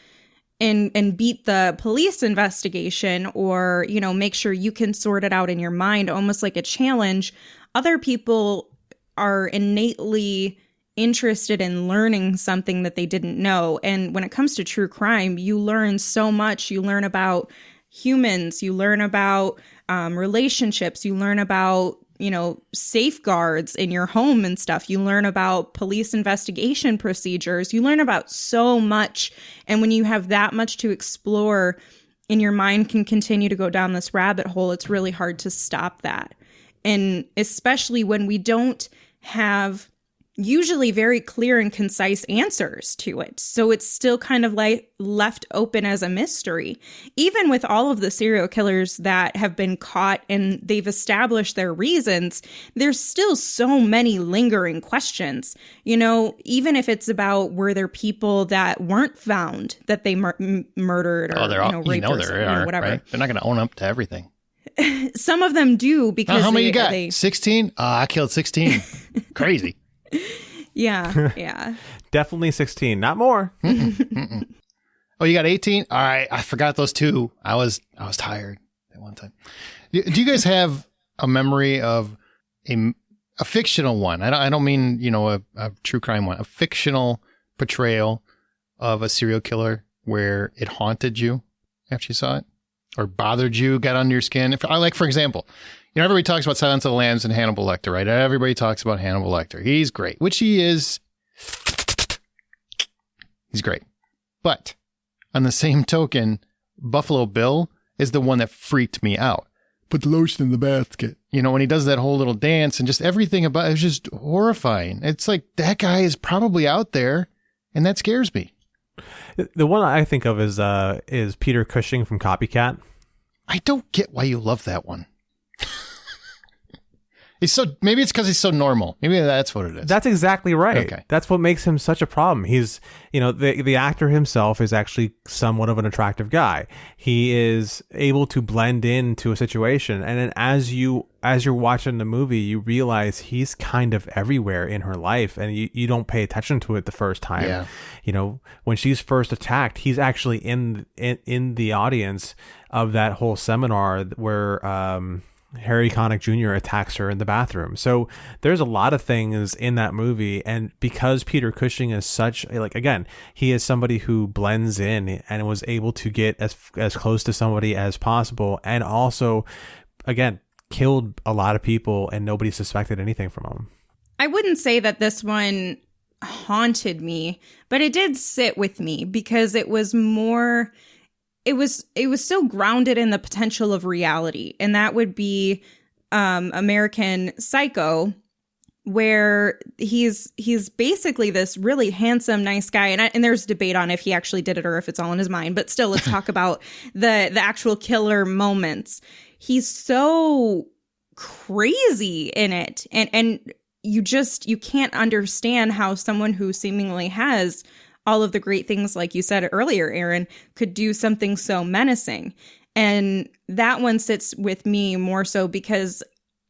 and beat the police investigation, or, you know, make sure you can sort it out in your mind, almost like a challenge. Other people are innately interested in learning something that they didn't know. And when it comes to true crime, you learn so much. You learn about humans, you learn about relationships, you learn about, you know, safeguards in your home and stuff. You learn about police investigation procedures. You learn about so much. And when you have that much to explore and your mind can continue to go down this rabbit hole, it's really hard to stop that. And especially when we don't have usually very clear and concise answers to it. So it's still kind of like left open as a mystery. Even with all of the serial killers that have been caught and they've established their reasons, there's still so many lingering questions. You know, even if it's about, were there people that weren't found that they murdered or raped or whatever. Right? They're not going to own up to everything. Some of them do because how many you got? 16? I killed 16. Crazy. Yeah. Definitely 16, not more. Oh, you got 18? All right, I forgot those two. I was tired at one time. Do you guys have a memory of a fictional one? I don't mean, you know, a true crime one. A fictional portrayal of a serial killer where it haunted you after you saw it, or bothered you, got under your skin. For example, you know, everybody talks about Silence of the Lambs and Hannibal Lecter, right? Everybody talks about Hannibal Lecter. He's great, which he is. He's great. But on the same token, Buffalo Bill is the one that freaked me out. Put the lotion in the basket. You know, when he does that whole little dance and just everything about it is just horrifying. It's like, that guy is probably out there, and that scares me. The one I think of is Peter Cushing from Copycat. I don't get why you love that one. Maybe it's because he's so normal. Maybe that's what it is. That's exactly right. Okay. That's what makes him such a problem. He's, you know, the actor himself is actually somewhat of an attractive guy. He is able to blend into a situation. And then as you're watching the movie, you realize he's kind of everywhere in her life, and you don't pay attention to it the first time. Yeah. You know, when she's first attacked, he's actually in the audience of that whole seminar where, Harry Connick Jr. attacks her in the bathroom. So there's a lot of things in that movie. And because Peter Cushing is such, like, again, he is somebody who blends in and was able to get as close to somebody as possible. And also, again, killed a lot of people and nobody suspected anything from him. I wouldn't say that this one haunted me, but it did sit with me because it was more... It was so grounded in the potential of reality, and that would be American Psycho, where he's basically this really handsome, nice guy, and there's debate on if he actually did it or if it's all in his mind. But still, let's talk about the actual killer moments. He's so crazy in it, and you can't understand how someone who seemingly has all of the great things, like you said earlier, Aaron, could do something so menacing. And that one sits with me more so because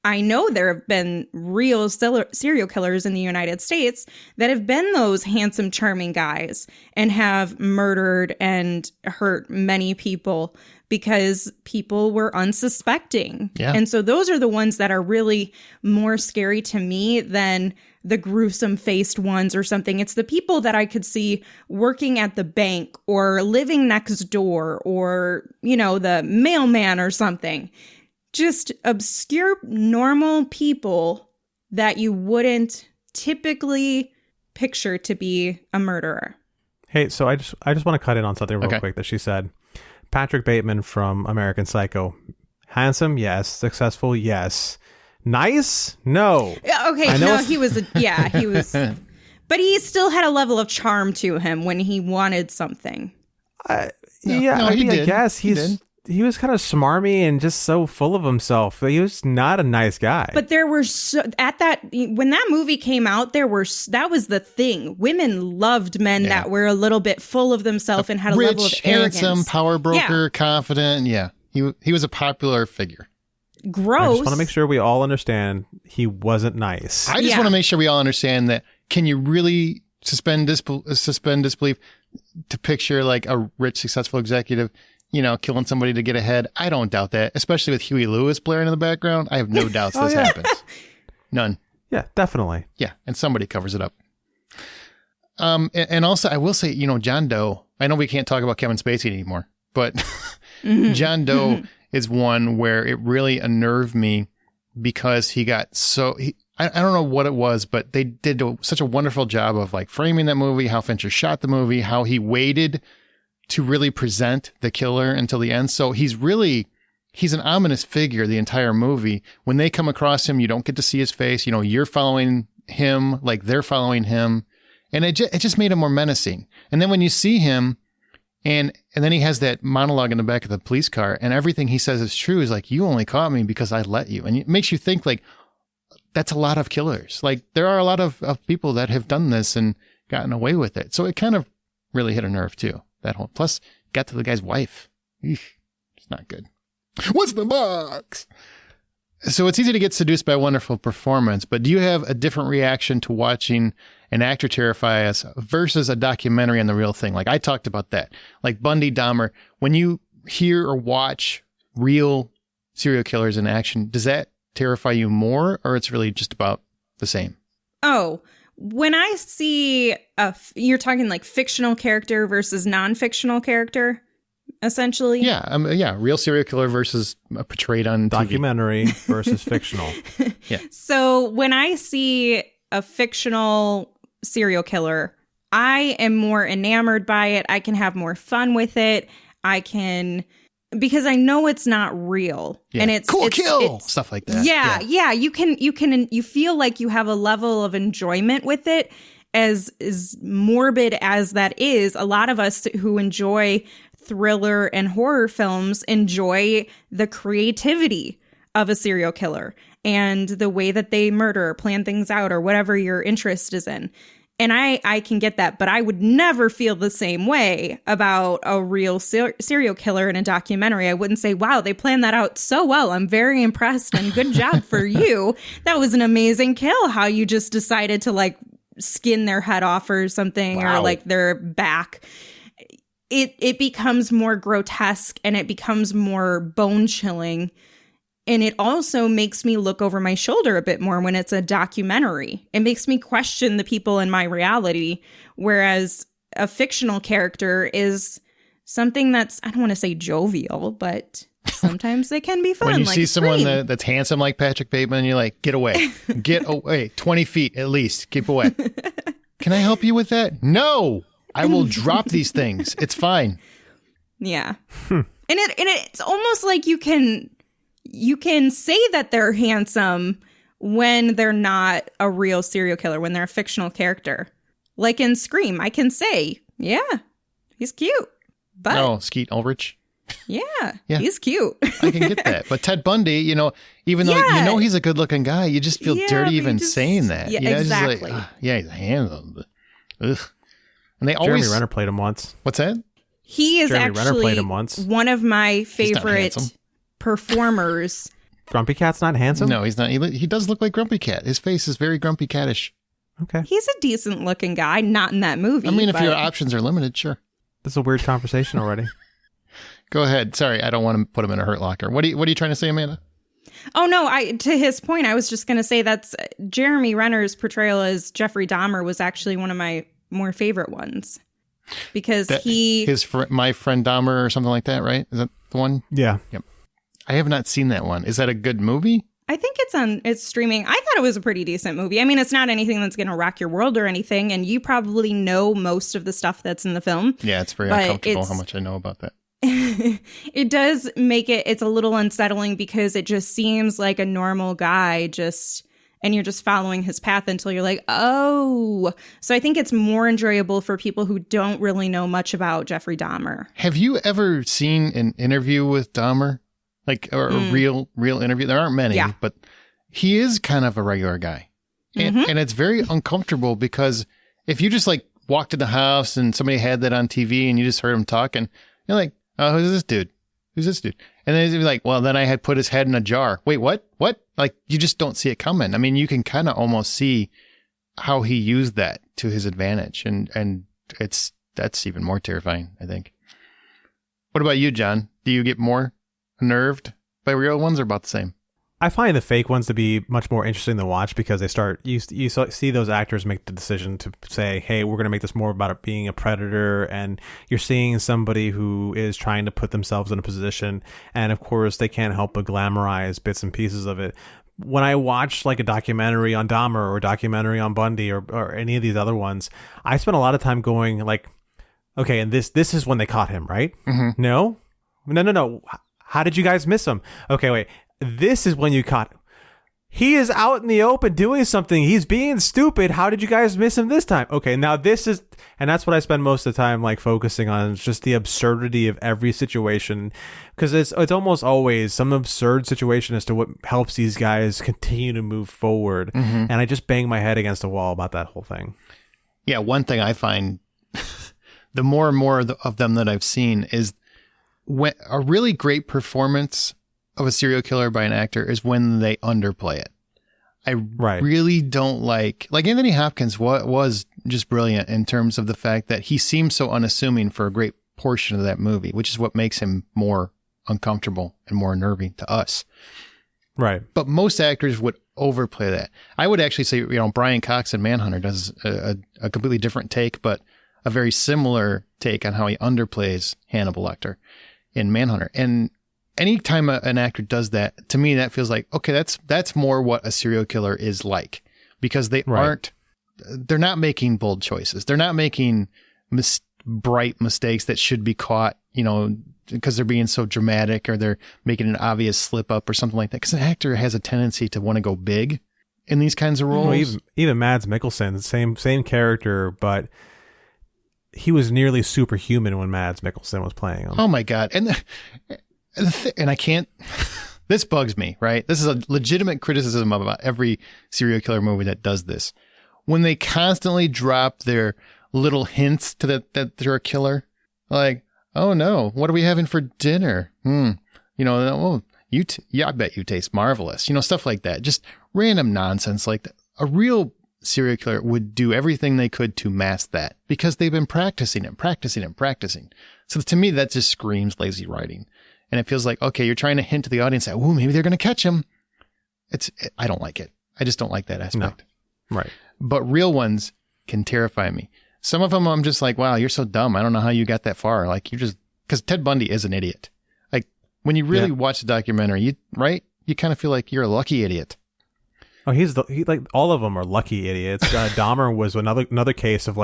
I know there have been real serial killers in the United States that have been those handsome, charming guys and have murdered and hurt many people because people were unsuspecting. Yeah. And so those are the ones that are really more scary to me than the gruesome faced ones or something. It's the people that I could see working at the bank or living next door or, you know, the mailman or something. Just obscure, normal people that you wouldn't typically picture to be a murderer. Hey, so I just want to cut in on something real quick that she said. Patrick Bateman from American Psycho. Handsome? Yes. Successful? Yes. Nice? No. Okay, no, he was, he was, but he still had a level of charm to him when he wanted something. I guess he was kind of smarmy and just so full of himself. He was not a nice guy. But there were when that movie came out, that was the thing. Women loved men that were a little bit full of themselves and had a level of arrogance. Handsome, power broker, confident. Yeah, he was a popular figure. gross. I just want to make sure we all understand he wasn't nice. I just want to make sure we all understand that. Can you really suspend disbelief to picture like a rich, successful executive, killing somebody to get ahead? I don't doubt that, especially with Huey Lewis blaring in the background. I have no doubts this happens. None. Yeah, definitely. Yeah, and somebody covers it up. And also, I will say, John Doe, I know we can't talk about Kevin Spacey anymore, but John Doe is one where it really unnerved me because he got I don't know what it was, but they did such a wonderful job of like framing that movie, how Fincher shot the movie, how he waited to really present the killer until the end. So he's an ominous figure the entire movie. When they come across him, you don't get to see his face. You're following him like they're following him. And it just made him more menacing. And then when you see him and then he has that monologue in the back of the police car and everything he says is true, is like, you only caught me because I let you. And it makes you think like, that's a lot of killers. Like there are a lot of people that have done this and gotten away with it. So it kind of really hit a nerve too. Plus got to the guy's wife. Eesh, it's not good. What's the box? So it's easy to get seduced by a wonderful performance, but do you have a different reaction to watching an actor terrify us versus a documentary on the real thing? Like I talked about that, like Bundy, Dahmer. When you hear or watch real serial killers in action, does that terrify you more, or it's really just about the same? Oh, when I see you're talking like fictional character versus non-fictional character, essentially. Yeah, real serial killer versus portrayed on documentary TV. Versus fictional. Yeah. So when I see a fictional serial killer, I am more enamored by it. I can have more fun with it. Because I know it's not real, and it's kill stuff like that. Yeah. You feel like you have a level of enjoyment with it, as morbid as that is. A lot of us who enjoy thriller and horror films enjoy the creativity of a serial killer and the way that they murder or plan things out or whatever your interest is in. And I can get that, but I would never feel the same way about a real serial killer in a documentary. I wouldn't say, wow, they planned that out so well. I'm very impressed and good job for you. That was an amazing kill. How you just decided to like skin their head off or something, or like their back. It becomes more grotesque and it becomes more bone chilling. And it also makes me look over my shoulder a bit more when it's a documentary. It makes me question the people in my reality, whereas a fictional character is something that's, I don't want to say jovial, but sometimes they can be fun. When you like see Scream. someone that's handsome like Patrick Bateman, you're like, get away. Get away. 20 feet at least. Keep away. Can I help you with that? No. I will drop these things. It's fine. Yeah. And it's almost like you can say that they're handsome when they're not a real serial killer, when they're a fictional character. Like in Scream, I can say, yeah, he's cute. But Skeet Ulrich. Yeah, he's cute. I can get that. But Ted Bundy, even though he's a good-looking guy, you just feel dirty even saying that. Yeah, exactly. Just like, he's handsome. Ugh. And they Jeremy always... Renner played him once. What's that? He is Jeremy Renner actually played him once. One of my favorite performers. Grumpy Cat's not handsome? No, he's not. He does look like Grumpy Cat. His face is very Grumpy Cattish. Okay. He's a decent looking guy, not in that movie. I mean, if your options are limited, sure. This is a weird conversation already. Go ahead. Sorry, I don't want to put him in a hurt locker. What are you trying to say, Amanda? Oh, no. To his point, I was just going to say that's Jeremy Renner's portrayal as Jeffrey Dahmer was actually one of my more favorite ones. Because My Friend Dahmer or something like that, right? Is that the one? Yeah. Yep. I have not seen that one. Is that a good movie? I think it's streaming. I thought it was a pretty decent movie. I mean, it's not anything that's going to rock your world or anything, and you probably know most of the stuff that's in the film. Yeah, it's very uncomfortable how much I know about that. It does make it's a little unsettling because it just seems like a normal guy and you're just following his path until you're like, oh. So I think it's more enjoyable for people who don't really know much about Jeffrey Dahmer. Have you ever seen an interview with Dahmer? Or a real interview? There aren't many, but he is kind of a regular guy. And it's very uncomfortable because if you just walked in the house and somebody had that on TV and you just heard him talking, you're like, oh, who's this dude? Who's this dude? And then he'd be like, well, then I had put his head in a jar. Wait, what? What? Like, you just don't see it coming. I mean, you can kind of almost see how he used that to his advantage. And that's even more terrifying, I think. What about you, John? Do you get more unnerved by real ones or about the same? I find the fake ones to be much more interesting to watch because they start, you see those actors make the decision to say, hey, we're going to make this more about it being a predator, and you're seeing somebody who is trying to put themselves in a position, and of course they can't help but glamorize bits and pieces of it. When I watch like a documentary on Dahmer or a documentary on Bundy or any of these other ones, I spend a lot of time going like, okay, and this is when they caught him, right? Mm-hmm. No. How did you guys miss him? Okay, wait. This is when you caught him. He is out in the open doing something. He's being stupid. How did you guys miss him this time? Okay, now this is, and that's what I spend most of the time like focusing on, is just the absurdity of every situation, because it's almost always some absurd situation as to what helps these guys continue to move forward. Mm-hmm. And I just bang my head against the wall about that whole thing. Yeah, one thing I find, the more and more of them that I've seen, is when a really great performance of a serial killer by an actor is when they underplay it. I really don't like Anthony Hopkins was just brilliant in terms of the fact that he seems so unassuming for a great portion of that movie, which is what makes him more uncomfortable and more unnerving to us. Right. But most actors would overplay that. I would actually say, Brian Cox in Manhunter does a completely different take, but a very similar take on how he underplays Hannibal Lecter in Manhunter. And anytime an actor does that, to me, that feels like, okay, that's more what a serial killer is like, because they're not making bold choices. They're not making bright mistakes that should be caught, because they're being so dramatic, or they're making an obvious slip up or something like that. Because an actor has a tendency to want to go big in these kinds of roles. Well, even Mads Mikkelsen, same character, but he was nearly superhuman when Mads Mikkelsen was playing him. Oh my God. And I can't, this bugs me, right? This is a legitimate criticism about every serial killer movie that does this. When they constantly drop their little hints to that they're a killer, like, oh no, what are we having for dinner? I bet you taste marvelous. Stuff like that. Just random nonsense like that. A real serial killer would do everything they could to mask that, because they've been practicing. So to me, that just screams lazy writing. And it feels like, okay, you're trying to hint to the audience that, ooh, maybe they're going to catch him. I don't like it. I just don't like that aspect. No. Right. But real ones can terrify me. Some of them I'm just like, wow, you're so dumb. I don't know how you got that far. Like, because Ted Bundy is an idiot. Like, when you really watch the documentary, you kind of feel like you're a lucky idiot. Oh, all of them are lucky idiots. Dahmer was another case of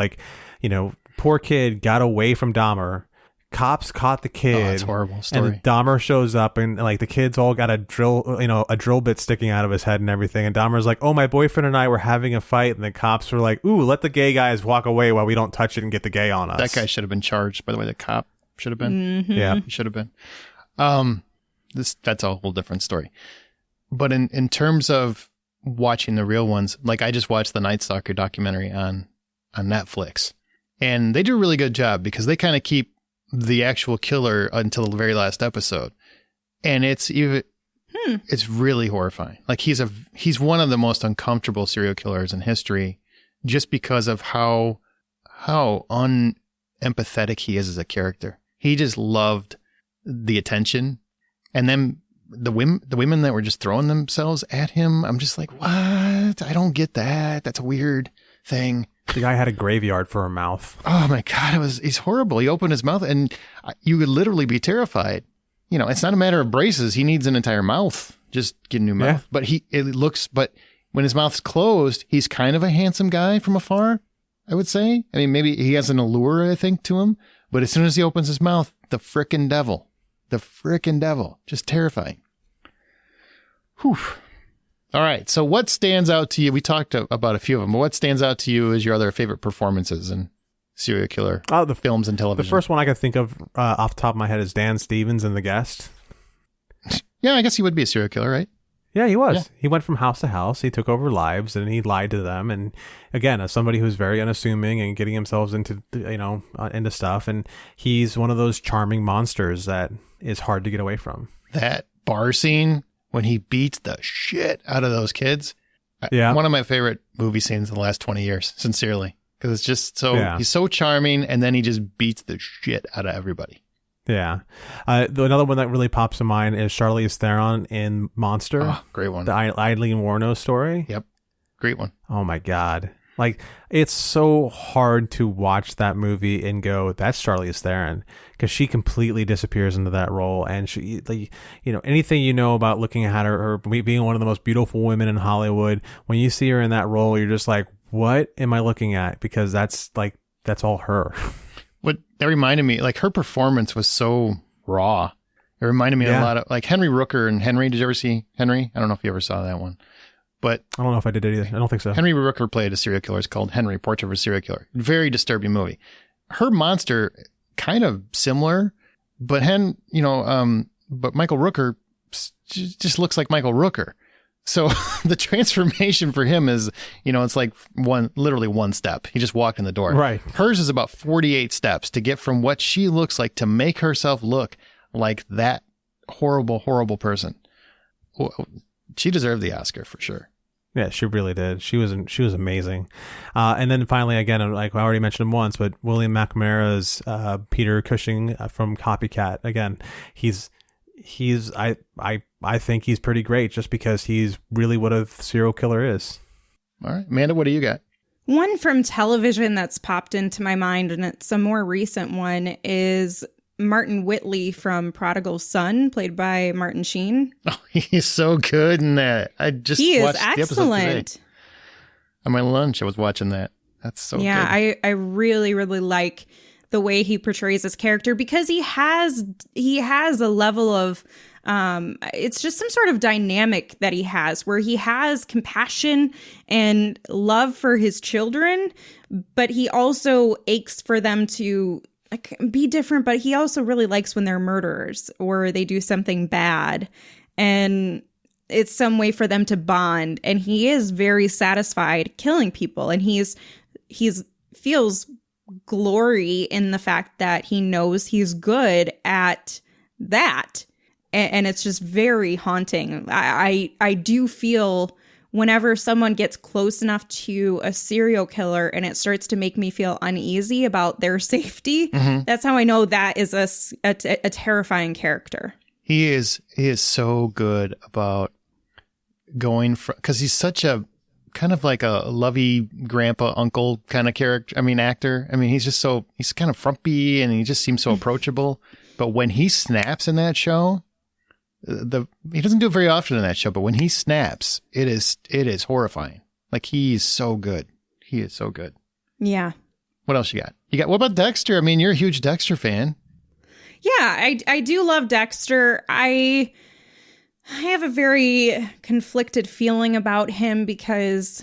poor kid got away from Dahmer. Cops caught the kid. Oh, that's a horrible story. And Dahmer shows up, and the kid's all got a drill bit sticking out of his head and everything. And Dahmer's like, "Oh, my boyfriend and I were having a fight," and the cops were like, "Ooh, let the gay guys walk away while we don't touch it and get the gay on us." That guy should have been charged. By the way, the cop should have been. Mm-hmm. Yeah, he should have been. That's a whole different story. But in terms of watching the real ones, like I just watched the Night Stalker documentary on Netflix, and they do a really good job because they kind of keep the actual killer until the very last episode, and it's really horrifying. Like he's one of the most uncomfortable serial killers in history, just because of how unempathetic he is as a character. He just loved the attention, and then the women that were just throwing themselves at him, I'm just like, what? I don't get that. That's a weird thing. The guy had a graveyard for a mouth. Oh my God, he's horrible. He opened his mouth and you would literally be terrified. It's not a matter of braces. He needs an entire mouth. Just get a new mouth. Yeah. But when his mouth's closed, he's kind of a handsome guy from afar, I would say. I mean, maybe he has an allure, I think, to him. But as soon as he opens his mouth, the frickin' devil, just terrifying. Whew. All right. So what stands out to you? We talked about a few of them, but what stands out to you as your other favorite performances in serial killer films and television? The first one I can think of off the top of my head is Dan Stevens in The Guest. Yeah, I guess he would be a serial killer, right? Yeah, he was. Yeah. He went from house to house. He took over lives and he lied to them. And again, as somebody who's very unassuming and getting himself into, into stuff. And he's one of those charming monsters that is hard to get away from. That bar scene when he beats the shit out of those kids. Yeah. One of my favorite movie scenes in the last 20 years, sincerely. Because it's just he's so charming and then he just beats the shit out of everybody. Yeah. Another one that really pops to mind is Charlize Theron in Monster. Oh, great one. The Eileen Wuornos story. Yep. Great one. Oh my God. Like, it's so hard to watch that movie and go, that's Charlize Theron, because she completely disappears into that role. And she, anything you know about looking at her being one of the most beautiful women in Hollywood, when you see her in that role, you're just like, what am I looking at? Because that's all her. What that reminded me, like her performance was so raw. It reminded me a lot of like Henry Rooker and Henry. Did you ever see Henry? I don't know if you ever saw that one, but I don't know if I did either. I don't think so. Henry Rooker played a serial killer. It's called Henry, Portrait of a Serial Killer. Very disturbing movie. Her Monster, kind of similar, but but Michael Rooker just looks like Michael Rooker. So the transformation for him is, it's like literally one step. He just walked in the door. Right. Hers is about 48 steps to get from what she looks like to make herself look like that horrible, horrible person. She deserved the Oscar for sure. Yeah, she really did. She was amazing. And then finally, again, like I already mentioned him once, but William McNamara's Peter Cushing from Copycat. Again, I think he's pretty great just because he's really what a serial killer is. All right. Amanda, what do you got? One from television that's popped into my mind, and it's a more recent one, is Martin Whitley from Prodigal Son, played by Martin Sheen. Oh, he's so good in that. I just watched the episode today. On my lunch, I was watching that. That's so good. Yeah, I really, really like the way he portrays his character because he has a level of it's just some sort of dynamic that he has where he has compassion and love for his children, but he also aches for them to be different, but he also really likes when they're murderers or they do something bad, and it's some way for them to bond. And he is very satisfied killing people, and he's feels glory in the fact that he knows he's good at that. And it's just very haunting. I do feel whenever someone gets close enough to a serial killer and it starts to make me feel uneasy about their safety, that's how I know that is a terrifying character. He is so good about going from, because he's such a kind of like a lovey grandpa uncle kind of character. I mean, actor. I mean, he's kind of frumpy and he just seems so approachable. But when he snaps in that show, he doesn't do it very often in that show, but when he snaps, it is horrifying. Like, he's so good. He is so good. Yeah. What else you got? What about Dexter? I mean, you're a huge Dexter fan. Yeah, I do love Dexter. I have a very conflicted feeling about him because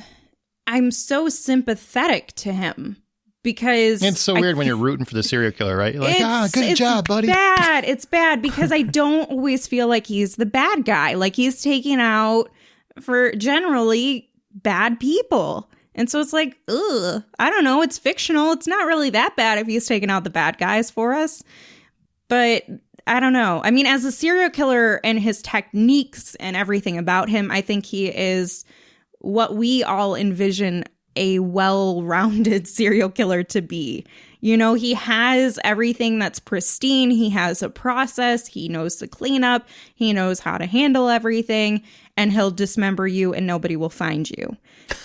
I'm so sympathetic to him. Because it's so weird when you're rooting for the serial killer, right? You're like, good job, buddy. It's bad because I don't always feel like he's the bad guy. Like, he's taking out for generally bad people. And so it's like, ugh, I don't know. It's fictional. It's not really that bad if he's taking out the bad guys for us. But I don't know. I mean, as a serial killer and his techniques and everything about him, I think he is what we all envision a well-rounded serial killer to be. You know, he has everything that's pristine. He has a process. He knows to clean up. He knows how to handle everything, and he'll dismember you and nobody will find you.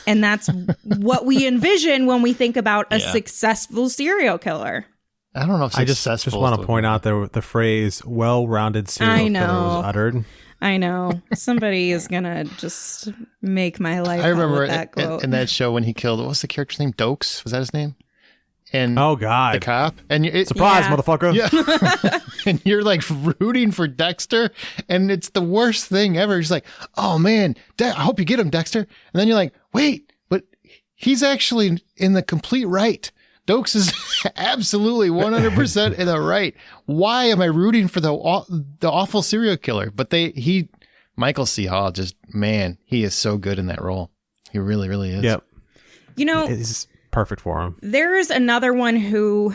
And that's what we envision when we think about a successful serial killer. I don't know if I just want to point out the phrase well-rounded serial killer was uttered. I know. Somebody is going to just make my life. I remember that quote. In that show when he killed, what was the character's name? Dokes? Was that his name? And oh, God. The cop. And surprise, motherfucker. Yeah. And you're like rooting for Dexter. And it's the worst thing ever. He's like, oh, man, I hope you get him, Dexter. And then you're like, wait, but he's actually in the complete right. Dokes is absolutely 100% in the right. Why am I rooting for the awful serial killer? But he Michael C. Hall, just, man, he is so good in that role. He really, really is. Yep. It's perfect for him. There's another one who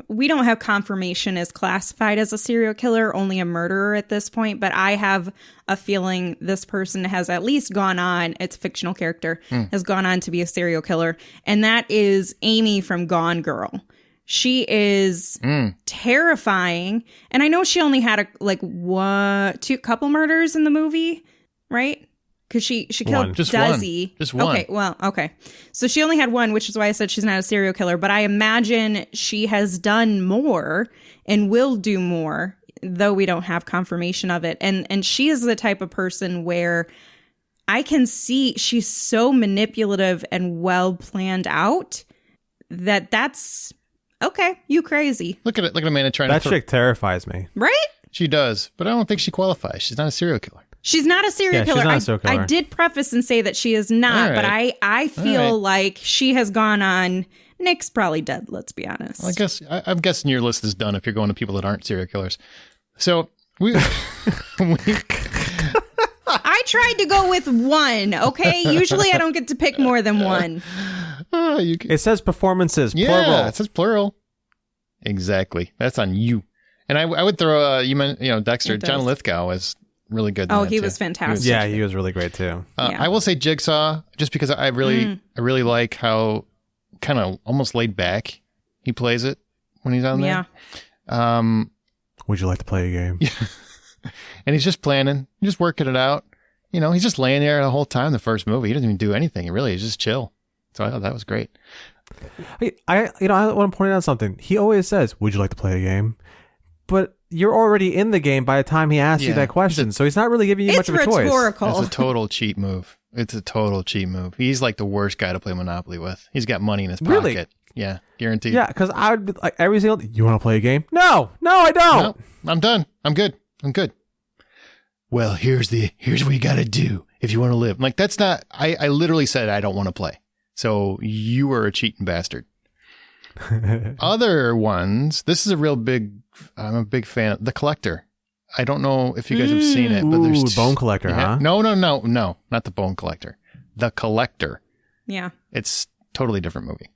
we don't have confirmation is classified as a serial killer, only a murderer at this point, but I have a feeling this person has at least gone on, it's a fictional character, has gone on to be a serial killer, and that is Amy from Gone Girl. She is terrifying, and I know she only had couple murders in the movie, right? Because she killed Desi. Just one. Okay, well, okay. So she only had one, which is why I said she's not a serial killer. But I imagine she has done more and will do more, though we don't have confirmation of it. And she is the type of person where I can see she's so manipulative and well planned out that's okay. You crazy. Look at Amanda trying That to... chick terrifies me. Right? She does, but I don't think she qualifies. She's not a serial killer. She's not a serial killer. She's not a serial killer. I did preface and say that she is not, but I feel like she has gone on. Nick's probably dead, let's be honest. Well, I'm guessing your list is done if you're going to people that aren't serial killers. So we I tried to go with one, okay? Usually I don't get to pick more than one. It says performances, yeah, plural. It says plural. Exactly. That's on you. And I would throw, Dexter. John Lithgow was really good. Oh, he was fantastic. Yeah, he was really great too. Yeah. I will say Jigsaw, just because I really like how kind of almost laid back he plays it when he's on there. Yeah. Would you like to play a game? And he's just planning, just working it out. He's just laying there the whole time. The first movie, he doesn't even do anything. He really is just chill. So I thought that was great. I want to point out something. He always says, "Would you like to play a game?" But you're already in the game by the time he asks you that question, so he's not really giving you much of a choice. It's rhetorical. It's a total cheat move. He's like the worst guy to play Monopoly with. He's got money in his pocket. Really? Yeah, guaranteed. Yeah, because I would be like every single. You want to play a game? No, I don't. No, I'm done. I'm good. Well, here's what you got to do if you want to live. I'm like, that's not. I literally said I don't want to play. So you are a cheating bastard. Other ones, this is I'm a big fan of The Collector. I don't know if you guys have seen it, but there's Bone Collector, huh? No, not The Bone Collector. The Collector. Yeah. It's totally different movie.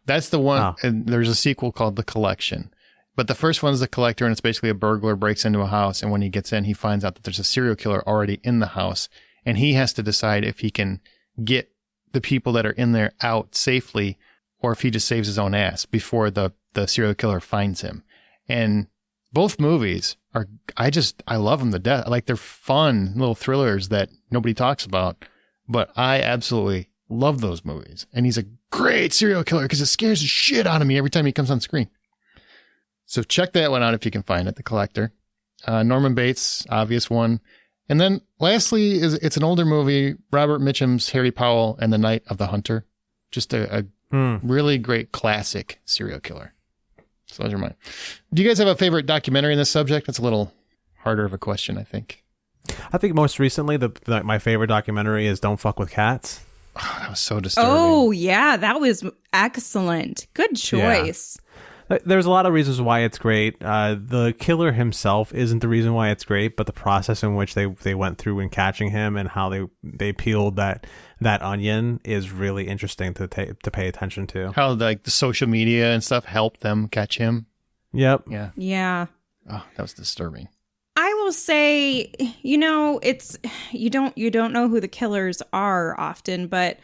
That's the one, and there's a sequel called The Collection. But the first one's The Collector, and it's basically a burglar breaks into a house, and when he gets in, he finds out that there's a serial killer already in the house, and he has to decide if he can get the people that are in there out safely, or if he just saves his own ass before the serial killer finds him. And both movies are, I love them to death. Like, they're fun little thrillers that nobody talks about, but I absolutely love those movies. And he's a great serial killer because it scares the shit out of me every time he comes on screen. So check that one out if you can find it, The Collector. Norman Bates, obvious one. And then lastly, it's an older movie, Robert Mitchum's Harry Powell and the Night of the Hunter. Just a really great classic serial killer. So those are mine. Do you guys have a favorite documentary in this subject? That's a little harder of a question, I think. I think most recently, my favorite documentary is Don't Fuck with Cats. Oh, that was so disturbing. Oh, yeah. That was excellent. Good choice. Yeah. There's a lot of reasons why it's great. The killer himself isn't the reason why it's great, but the process in which they went through in catching him and how they peeled that onion is really interesting to pay attention to. How the social media and stuff helped them catch him. Yep. Yeah. Yeah. Oh, that was disturbing. I will say, it's you don't know who the killers are often, but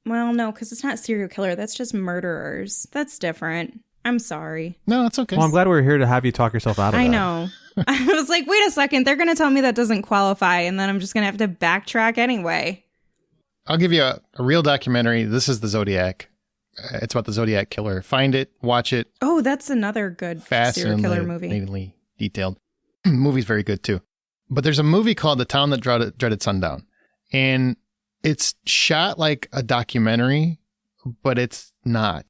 well, no, because it's not serial killer. That's just murderers. That's different. I'm sorry. No, it's okay. Well, I'm glad we're here to have you talk yourself out of that. I know. I was like, wait a second. They're going to tell me that doesn't qualify, and then I'm just going to have to backtrack anyway. I'll give you a real documentary. This is The Zodiac. It's about the Zodiac killer. Find it, watch it. Oh, that's another good serial killer movie. Fascinatingly detailed. Movie's very good, too. But there's a movie called The Town That Dreaded Sundown. And it's shot like a documentary, but it's not.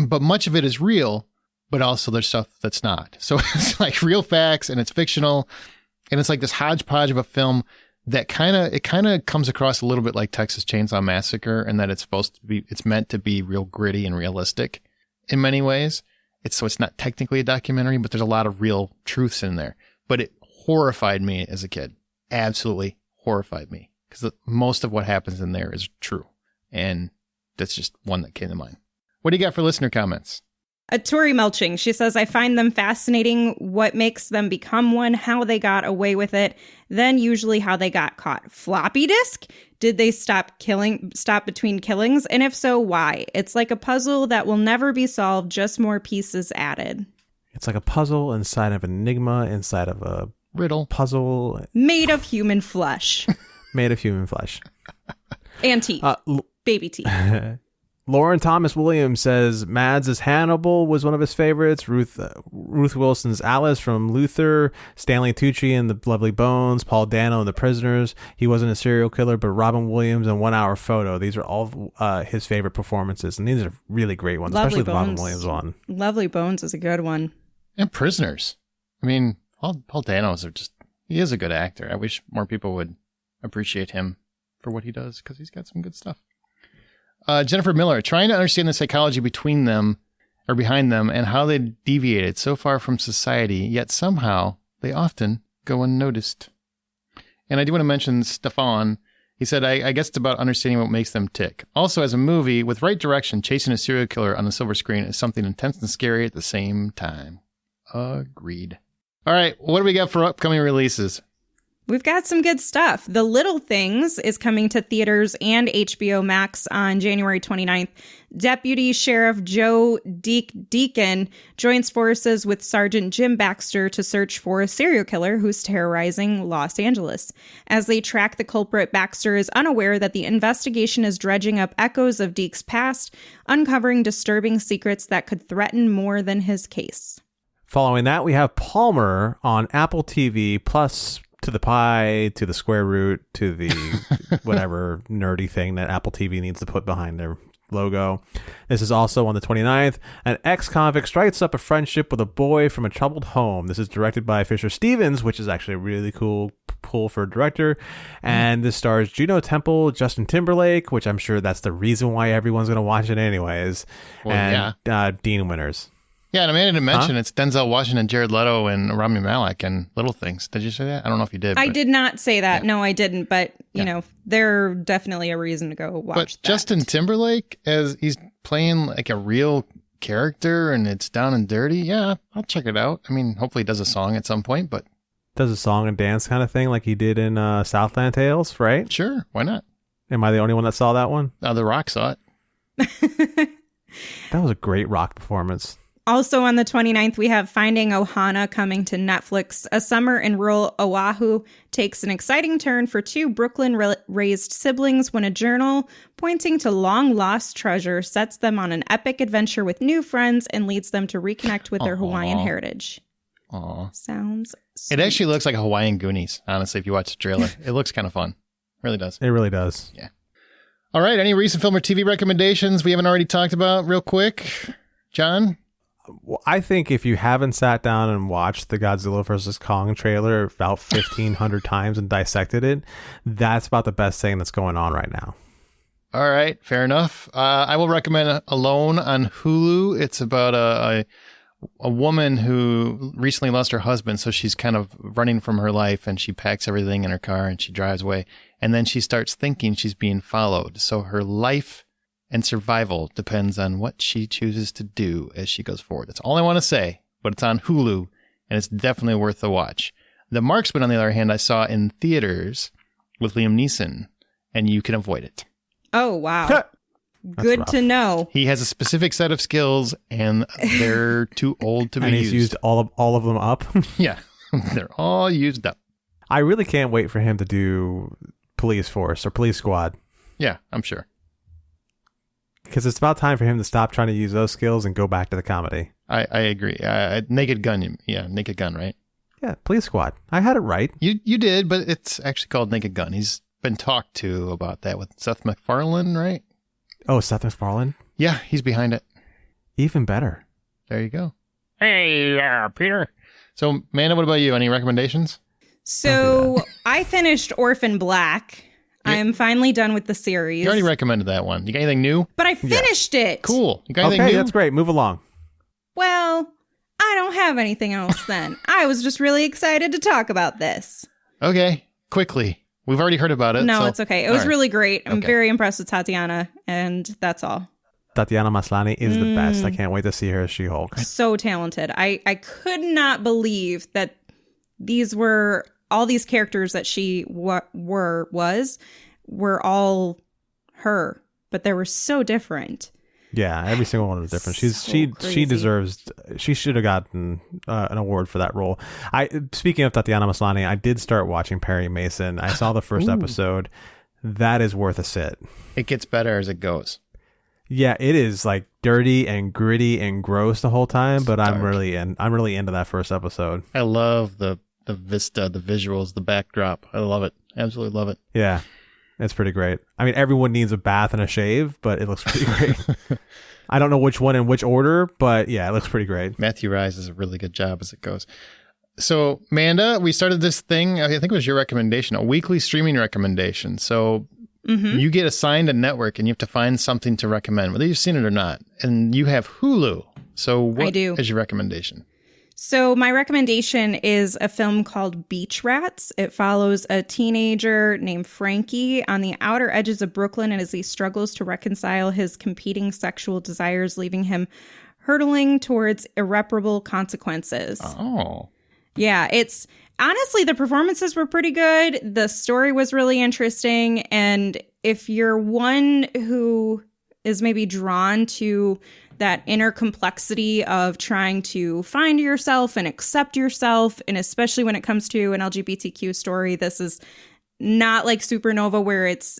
But much of it is real, but also there's stuff that's not. So it's like real facts and it's fictional. And it's like this hodgepodge of a film that kind of comes across a little bit like Texas Chainsaw Massacre, and that it's meant to be real gritty and realistic in many ways. It's not technically a documentary, but there's a lot of real truths in there. But it horrified me as a kid. absolutely horrified me because most of what happens in there is true. And that's just one that came to mind. What do you got for listener comments? Tori Melching, she says, I find them fascinating, what makes them become one, how they got away with it, then usually how they got caught. Floppy disk? Did they stop between killings? And if so, why? It's like a puzzle that will never be solved, just more pieces added. It's like a puzzle inside of an enigma, inside of a riddle puzzle. Made of human flesh. Made of human flesh. And teeth. Baby teeth. Lauren Thomas Williams says Mads' Hannibal was one of his favorites. Ruth Wilson's Alice from Luther. Stanley Tucci in The Lovely Bones. Paul Dano in The Prisoners. He wasn't a serial killer, but Robin Williams in 1 Hour Photo. These are all his favorite performances, and these are really great ones, Lovely especially the Robin Bones. Williams one. Lovely Bones is a good one. And Prisoners. I mean, Paul Dano's he is a good actor. I wish more people would appreciate him for what he does because he's got some good stuff. Jennifer Miller, trying to understand the psychology between them or behind them and how they deviated so far from society, yet somehow they often go unnoticed. And I do want to mention Stefan. He said, I guess it's about understanding what makes them tick. Also, as a movie, with right direction, chasing a serial killer on the silver screen is something intense and scary at the same time. Agreed. All right, what do we got for upcoming releases? We've got some good stuff. The Little Things is coming to theaters and HBO Max on January 29th. Deputy Sheriff Joe Deacon joins forces with Sergeant Jim Baxter to search for a serial killer who's terrorizing Los Angeles. As they track the culprit, Baxter is unaware that the investigation is dredging up echoes of Deke's past, uncovering disturbing secrets that could threaten more than his case. Following that, we have Palmer on Apple TV Plus. To the pi, to the square root, to the whatever nerdy thing that Apple TV needs to put behind their logo. This is also on the 29th. An ex-convict strikes up a friendship with a boy from a troubled home. This is directed by Fisher Stevens, which is actually a really cool pull for a director. And this stars Juno Temple, Justin Timberlake, which I'm sure that's the reason why everyone's going to watch it anyways. Well, and Dean Winters. Yeah, and I didn't mention it's Denzel Washington, Jared Leto, and Rami Malek and Little Things. Did you say that? I don't know if you did. I did not say that. Yeah. No, I didn't. But, you know, they're definitely a reason to go watch that. But Justin Timberlake, as he's playing like a real character and it's down and dirty, yeah, I'll check it out. I mean, hopefully he does a song at some point, but... Does a song and dance kind of thing like he did in Southland Tales, right? Sure, why not? Am I the only one that saw that one? The Rock saw it. That was a great Rock performance. Also on the 29th, we have Finding Ohana coming to Netflix. A summer in rural Oahu takes an exciting turn for two Brooklyn-raised siblings when a journal pointing to long-lost treasure sets them on an epic adventure with new friends and leads them to reconnect with their Hawaiian heritage. Aww. Sounds sweet. It actually looks like a Hawaiian Goonies, honestly, if you watch the trailer. It looks kind of fun. It really does. It really does. Yeah. All right, any recent film or TV recommendations we haven't already talked about real quick? John? Well, I think if you haven't sat down and watched the Godzilla vs. Kong trailer about 1,500 times and dissected it, that's about the best thing that's going on right now. All right, fair enough. I will recommend Alone on Hulu. It's about a woman who recently lost her husband, so she's kind of running from her life, and she packs everything in her car and she drives away. And then she starts thinking she's being followed. So her life and survival depends on what she chooses to do as she goes forward. That's all I want to say, but it's on Hulu, and it's definitely worth a watch. The Marksman, on the other hand, I saw in theaters with Liam Neeson, and you can avoid it. Oh, wow. Good to know. He has a specific set of skills, and they're too old to be used. And he's used all of them up? Yeah, they're all used up. I really can't wait for him to do Police Force or Police Squad. Yeah, I'm sure. Because it's about time for him to stop trying to use those skills and go back to the comedy. I agree. Naked Gun. Yeah, Naked Gun, right? Yeah, Police Squad. I had it right. You did, but it's actually called Naked Gun. He's been talked to about that with Seth MacFarlane, right? Oh, Seth MacFarlane? Yeah, he's behind it. Even better. There you go. Hey, Peter. So, Amanda, what about you? Any recommendations? So, I finished Orphan Black. I'm finally done with the series. You already recommended that one. You got anything new? But I finished it. Cool. You got anything new? Okay, that's great. Move along. Well, I don't have anything else then. I was just really excited to talk about this. Okay. quickly. We've already heard about it. No, so- it's okay. It was really great. I'm Okay. very impressed with Tatiana, and that's all. Tatiana Maslany is the best. I can't wait to see her as She-Hulk. So talented. I could not believe that these were all these characters that she were all her, but they were so different. Yeah, every single one was different. So She crazy. deserves. She should have gotten an award for that role. Speaking of Tatiana Maslany, I did start watching Perry Mason. I saw the first episode. That is worth a sit. It gets better as it goes. Yeah, it is like dirty and gritty and gross the whole time, but I'm dark. really into that first episode. I love the vista, the visuals, the backdrop. I love it. Absolutely love it. Yeah, it's pretty great. I mean, everyone needs a bath and a shave, but it looks pretty great. I don't know which one in which order, but yeah, it looks pretty great. Matthew Rhys does a really good job as it goes. So, Amanda, we started this thing, I think it was your recommendation, a weekly streaming recommendation. So you get assigned a network and you have to find something to recommend, whether you've seen it or not. And you have Hulu. So what is your recommendation? So my recommendation is a film called Beach Rats. It follows a teenager named Frankie on the outer edges of Brooklyn as he struggles to reconcile his competing sexual desires, leaving him hurtling towards irreparable consequences. Oh. Yeah, it's honestly, the performances were pretty good. The story was really interesting. And if you're one who is maybe drawn to that inner complexity of trying to find yourself and accept yourself, and especially when it comes to an LGBTQ story, this is not like Supernova where it's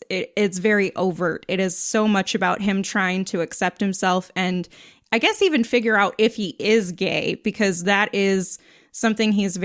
very overt. It is so much about him trying to accept himself and I guess even figure out if he is gay, because that is something he's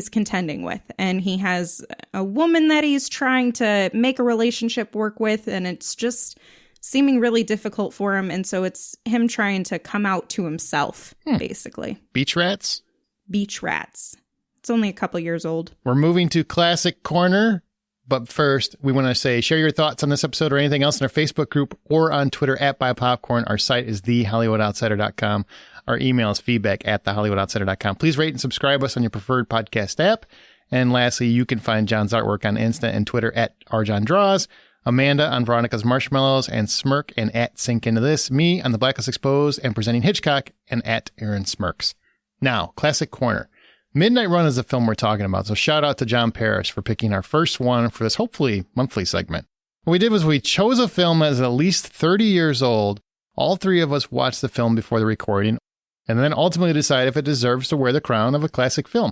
contending with. And he has a woman that he's trying to make a relationship work with, and it's just seeming really difficult for him. And so it's him trying to come out to himself, basically. Beach Rats? Beach Rats. It's only a couple years old. We're moving to Classic Corner. But first, we want to say, share your thoughts on this episode or anything else in our Facebook group or on Twitter @BuyPopcorn. Our site is thehollywoodoutsiders.com. Our email is feedback@thehollywoodoutsiders.com. Please rate and subscribe us on your preferred podcast app. And lastly, you can find John's artwork on Insta and Twitter @RJohnDraws, Amanda on Veronica's Marshmallows and Smirk and @Sink Into This, me on The Blacklist Exposed and Presenting Hitchcock and @Aaron Smirks. Now, Classic Corner. Midnight Run is the film we're talking about, so shout out to John Parrish for picking our first one for this hopefully monthly segment. What we did was we chose a film that is at least 30 years old. All three of us watched the film before the recording, and then ultimately decide if it deserves to wear the crown of a classic film.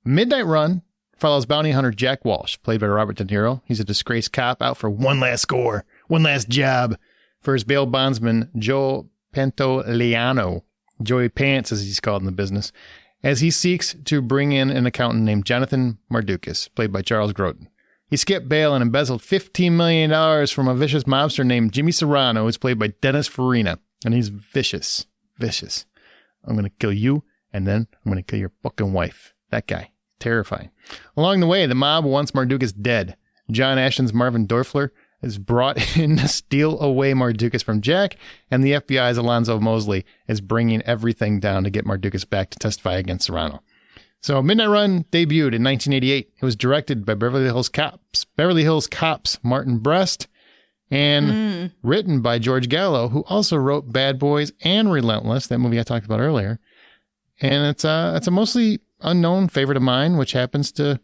Midnight Run follows bounty hunter Jack Walsh, played by Robert De Niro. He's a disgraced cop out for one last score, one last job for his bail bondsman, Joe Pantoliano, Joey Pants as he's called in the business, as he seeks to bring in an accountant named Jonathan Mardukas, played by Charles Grodin. He skipped bail and embezzled $15 million from a vicious mobster named Jimmy Serrano, who's played by Dennis Farina. And he's vicious. Vicious. I'm going to kill you, and then I'm going to kill your fucking wife. That guy. Terrifying. Along the way, the mob wants Mardukas dead. John Ashton's Marvin Dorfler is brought in to steal away Mardukas from Jack, and the FBI's Alonzo Mosley is bringing everything down to get Mardukas back to testify against Serrano. So Midnight Run debuted in 1988. It was directed by Beverly Hills Cops Martin Brest, and written by George Gallo, who also wrote Bad Boys and Relentless, that movie I talked about earlier. And it's a mostly unknown favorite of mine, which happens to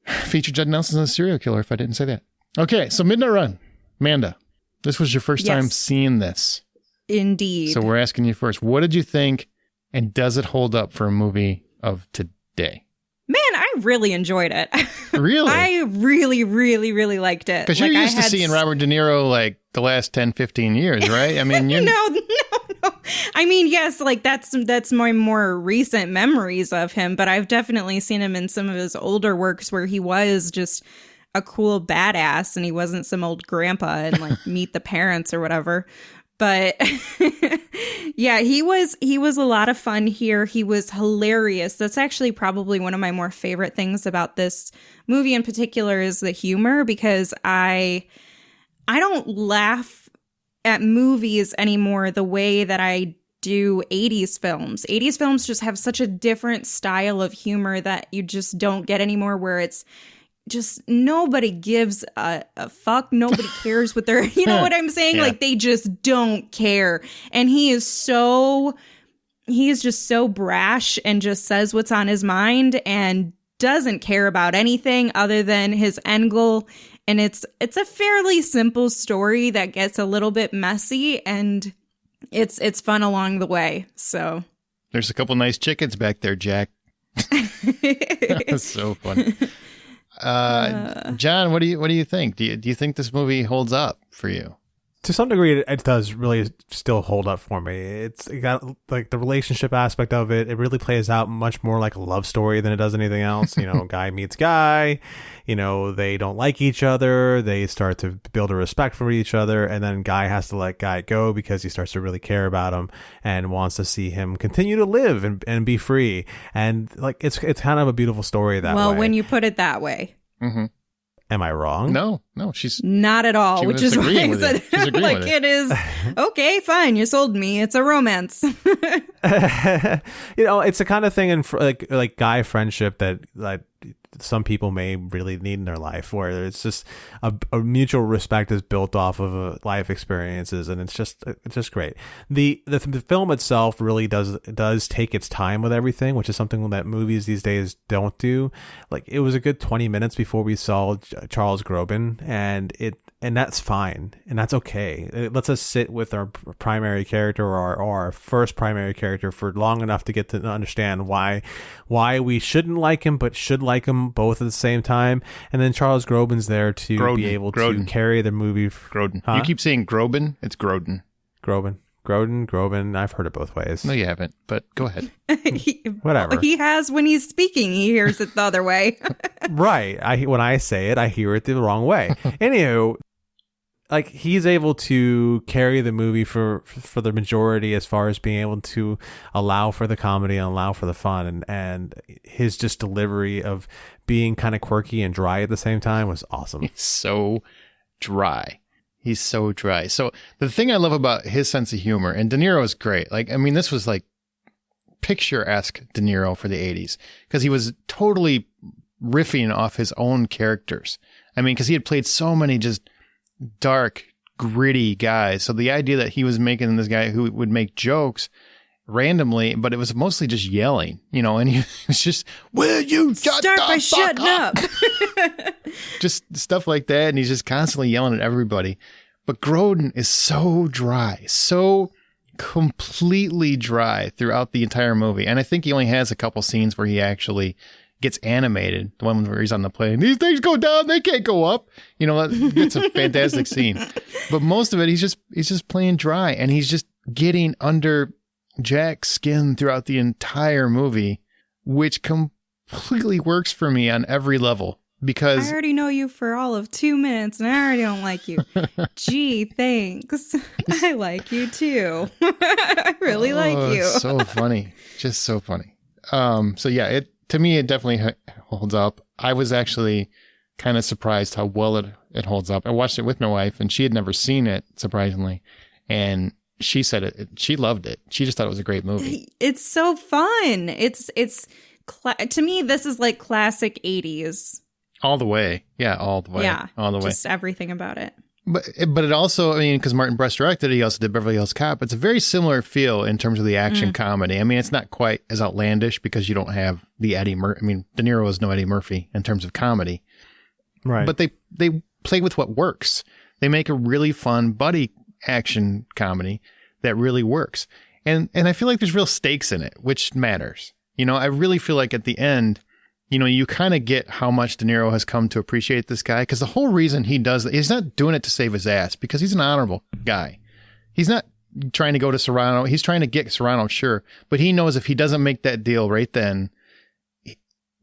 feature Judd Nelson as a serial killer, if I didn't say that. Okay, so Midnight Run. Amanda, this was your first time seeing this. Indeed. So we're asking you first, what did you think, and does it hold up for a movie of today? Man, I really enjoyed it. Really? I really, really, really liked it. Because you're used to seeing Robert De Niro like the last 10, 15 years, right? I mean, you're... No. I mean, yes, like that's my more recent memories of him, but I've definitely seen him in some of his older works where he was just a cool badass and he wasn't some old grandpa and like Meet the Parents or whatever. But yeah, he was a lot of fun here. He was hilarious. That's actually probably one of my more favorite things about this movie in particular is the humor, because I don't laugh at movies anymore the way that I do 80s films. 80s films just have such a different style of humor that you just don't get anymore, where it's just nobody gives a fuck. Nobody cares what they're, you know what I'm saying? Yeah. Like, they just don't care. And he is just so brash and just says what's on his mind and doesn't care about anything other than his end goal. And it's a fairly simple story that gets a little bit messy, and it's fun along the way. So There's a couple nice chickens back there, Jack. That's so funny. John, what do you think? Do you think this movie holds up for you? To some degree, it does really still hold up for me. It got like the relationship aspect of it. It really plays out much more like a love story than it does anything else. You know, guy meets guy. You know, they don't like each other. They start to build a respect for each other, and then guy has to let guy go because he starts to really care about him and wants to see him continue to live and be free. And like it's kind of a beautiful story that way. Well, when you put it that way. Mm-hmm. Am I wrong? No, she's not at all, which is why I said like it is okay, fine, you sold me. It's a romance. You know, it's the kind of thing in like guy friendship that like some people may really need in their life, where it's just a mutual respect is built off of life experiences, and it's just great. The film itself really does take its time with everything, which is something that movies these days don't do. Like, it was a good 20 minutes before we saw Charles Grodin, and that's fine, and that's okay. It lets us sit with our primary character or our first primary character for long enough to get to understand why we shouldn't like him but should like him both at the same time. And then Charles Grodin's there to be able to carry the movie. Grodin. Huh? You keep saying Grobin. It's Grodin. Grodin. I've heard it both ways. No, you haven't, but go ahead. Whatever. He has when he's speaking. He hears it the other way. Right. When I say it, I hear it the wrong way. Anywho, like, he's able to carry the movie for the majority as far as being able to allow for the comedy and allow for the fun, and his just delivery of being kind of quirky and dry at the same time was awesome. He's so dry. So the thing I love about his sense of humor, and De Niro is great. Like, I mean, this was like picture-esque De Niro for the 80s, because he was totally riffing off his own characters. I mean, because he had played so many just dark, gritty guys. So the idea that he was making this guy who would make jokes randomly, but it was mostly just yelling, you know, and he was just, will you start by shutting up? Just stuff like that. And he's just constantly yelling at everybody. But Grodin is so dry, so completely dry throughout the entire movie. And I think he only has a couple scenes where he actually gets animated. The one where he's on the plane. These things go down, they can't go up. You know, it's a fantastic scene. But most of it, he's just playing dry, and he's just getting under Jack's skin throughout the entire movie, which completely works for me on every level. Because I already know you for all of 2 minutes, and I already don't like you. Gee, thanks. I like you too. I really like you. It's so funny. Just so funny. So yeah, to me, it definitely holds up. I was actually kind of surprised how well it holds up. I watched it with my wife, and she had never seen it, surprisingly. And she said she loved it. She just thought it was a great movie. It's so fun. To me, this is like classic 80s. All the way. Yeah, all the way. Yeah, all the way. Just everything about it. But it also, I mean, because Martin Brest directed it, he also did Beverly Hills Cop. It's a very similar feel in terms of the action comedy. I mean, it's not quite as outlandish because you don't have the Eddie Murphy. I mean, De Niro is no Eddie Murphy in terms of comedy. Right. But they play with what works. They make a really fun buddy action comedy that really works. And I feel like there's real stakes in it, which matters. You know, I really feel like at the end, you know, you kind of get how much De Niro has come to appreciate this guy, because the whole reason he does it, he's not doing it to save his ass, because he's an honorable guy. He's not trying to go to Serrano. He's trying to get Serrano, sure, but he knows if he doesn't make that deal right then,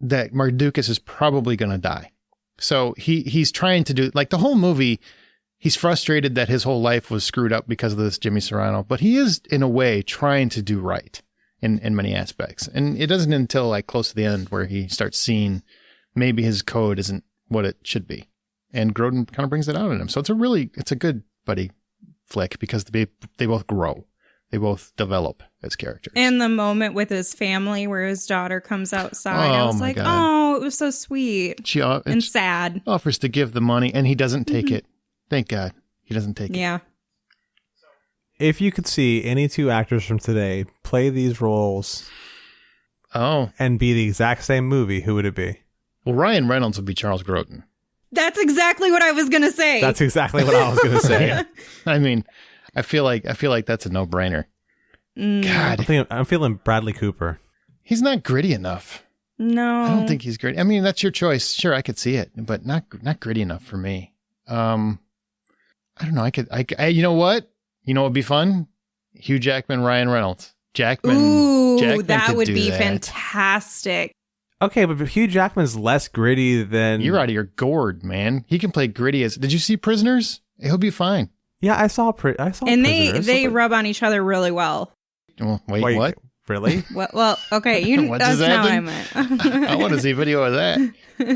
that Mardukas is probably going to die. So he's trying to do, like, the whole movie, he's frustrated that his whole life was screwed up because of this Jimmy Serrano, but he is, in a way, trying to do right in many aspects. And it doesn't until like close to the end where he starts seeing maybe his code isn't what it should be. And Grodin kind of brings it out in him. So it's a good buddy flick because they both grow. they both develop as characters. And the moment with his family where his daughter comes outside, I was like, God. oh, it was so sweet and sad. Offers to give the money, and he doesn't take it. Thank God. He doesn't take it. Yeah. If you could see any two actors from today play these roles and be the exact same movie, who would it be? Well, Ryan Reynolds would be Charles Grodin. That's exactly what I was going to say. That's exactly what I was going to say. I mean, I feel like that's a no-brainer. God. I'm feeling Bradley Cooper. He's not gritty enough. No. I don't think he's gritty. I mean, that's your choice. Sure, I could see it, but not gritty enough for me. I don't know. You know what? You know what would be fun? Hugh Jackman, Ryan Reynolds. Jackman that would be that. Fantastic. Okay, but Hugh Jackman's less gritty than... You're out of your gourd, man. He can play gritty as... Did you see Prisoners? He'll be fine. Yeah, I saw And they rub on each other really well. Well, wait, what? Really? Well, okay. What that's just not what I happened? meant. I want to see a video of that.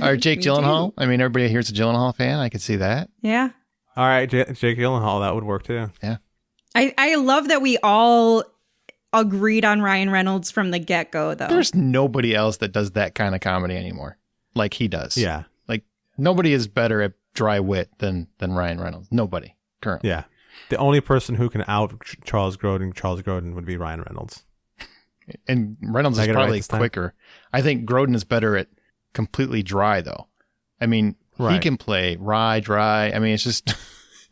Or Jake Gyllenhaal. I mean, everybody here's a Gyllenhaal fan. I could see that. Yeah. All right, Jake Gyllenhaal, that would work too. Yeah. I love that we all agreed on Ryan Reynolds from the get-go, though. There's nobody else that does that kind of comedy anymore, like he does. Yeah. Like, nobody is better at dry wit than Ryan Reynolds. Nobody, currently. Yeah. The only person who can out Charles Grodin would be Ryan Reynolds. And Reynolds is probably quicker. I think Grodin is better at completely dry, though. I mean, he can play dry. I mean, it's just,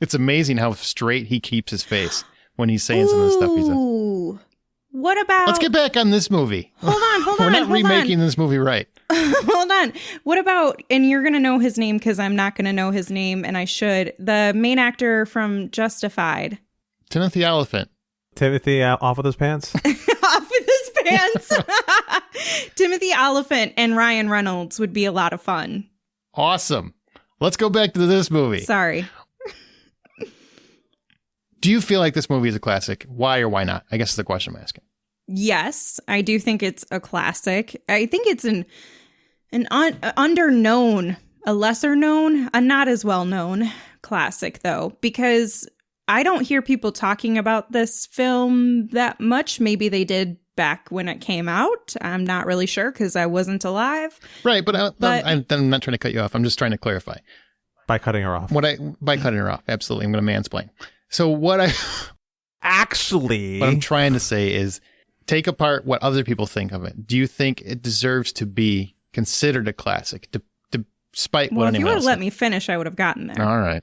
it's amazing how straight he keeps his face when he's saying some of the stuff he says. What about... Let's get back on this movie. Hold on. We're not remaking this movie right. Hold on. What about, and you're going to know his name because I'm not going to know his name, and I should, the main actor from Justified. Timothy Olyphant. Timothy off with his pants? Off with his pants. Timothy Olyphant and Ryan Reynolds would be a lot of fun. Awesome. Let's go back to this movie. Sorry. Do you feel like this movie is a classic? Why or why not? I guess is the question I'm asking. Yes, I do think it's a classic. I think it's an underknown, a lesser known, a not as well known classic, though, because I don't hear people talking about this film that much. Maybe they did back when it came out. I'm not really sure because I wasn't alive. Right, but I'm not trying to cut you off. I'm just trying to clarify. By cutting her off. By cutting her off, absolutely. I'm going to mansplain. So what I'm trying to say is take apart what other people think of it. Do you think it deserves to be considered a classic, despite what anyone else if you would have let thinks? me finish, I would have gotten there. All right.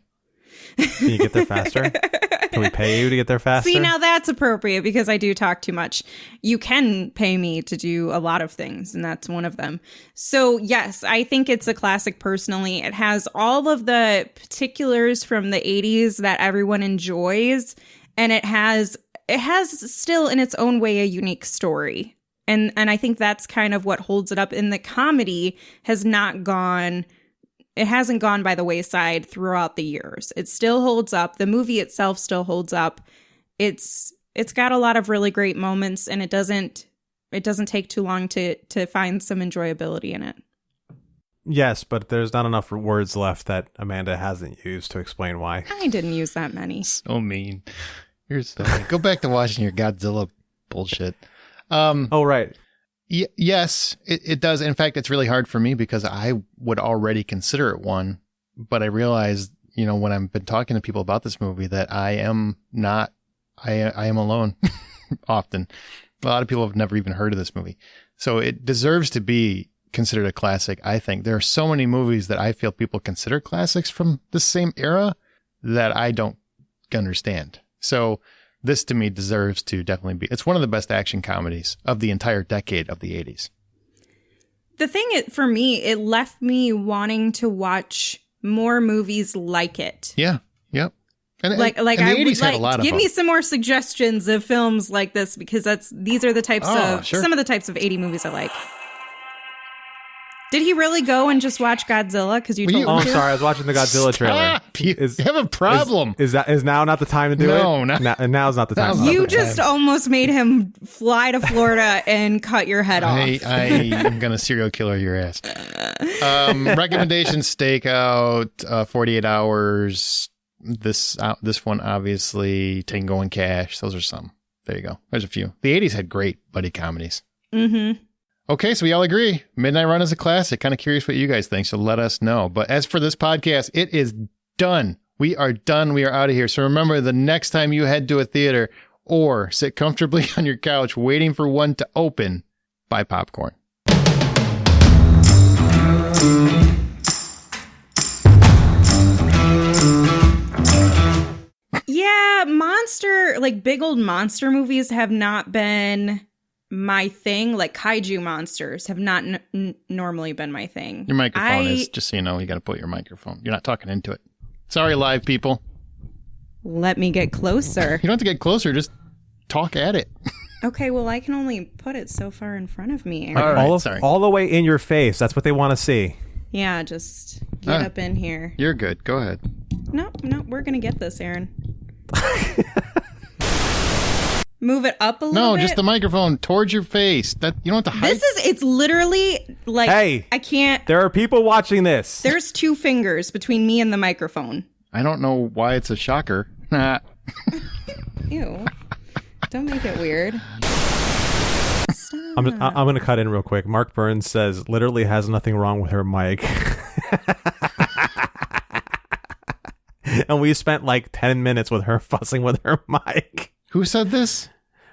Can you get there faster? Can we pay you to get there faster? See, now that's appropriate because I do talk too much. You can pay me to do a lot of things, and that's one of them. So, yes, I think it's a classic personally. It has all of the particulars from the 80s that everyone enjoys, and it has still in its own way a unique story. And I think that's kind of what holds it up. And the comedy hasn't gone by the wayside throughout the years. It still holds up. The movie itself still holds up. It's got a lot of really great moments, and it doesn't take too long to find some enjoyability in it. Yes, but there's not enough words left that Amanda hasn't used to explain why. I didn't use that many. So mean. You're so mean. Go back to watching your Godzilla bullshit. Oh, right. Yes, it does. In fact, it's really hard for me because I would already consider it one, but I realized, when I've been talking to people about this movie that I am alone often. A lot of people have never even heard of this movie. So it deserves to be considered a classic, I think. There are so many movies that I feel people consider classics from the same era that I don't understand. So this to me deserves to definitely be. It's one of the best action comedies of the entire decade of the 80s. The thing for me, it left me wanting to watch more movies like it. Yeah. Yep. And the 80s had a lot of give them. me some more suggestions of films like this because these are the types some of the types of 80 movies I like. Did he really go and just watch Godzilla? Because you told me to? Oh, I'm sorry. I was watching the Godzilla trailer. You have a problem. Is now not the time to do it? No. Now's not the time. You just almost made him fly to Florida and cut your head off. I am going to serial killer your ass. Recommendation: Stakeout, 48 Hours. This one, obviously, Tango and Cash. Those are some. There you go. There's a few. The 80s had great buddy comedies. Mm-hmm. Okay, so we all agree. Midnight Run is a classic. Kind of curious what you guys think, so let us know. But as for this podcast, it is done. We are done. We are out of here. So remember, the next time you head to a theater or sit comfortably on your couch waiting for one to open, buy popcorn. Yeah, big old monster movies have not been my thing. Like kaiju monsters have not normally been my thing. Your microphone is, just so you know, you got to put your microphone. You're not talking into it. Sorry, live people. Let me get closer. You don't have to get closer. Just talk at it. Okay, well, I can only put it so far in front of me. All right, all the way in your face. That's what they want to see. Yeah, just get up in here. You're good. Go ahead. No, we're going to get this, Aaron. Move it up a little bit. No, just the microphone towards your face. That you don't have to hide. It's literally like, hey, I can't. There are people watching this. There's 2 fingers between me and the microphone. I don't know why it's a shocker. Ew. Don't make it weird. I'm going to cut in real quick. Mark Burns says, literally has nothing wrong with her mic. And we spent like 10 minutes with her fussing with her mic. Who said this?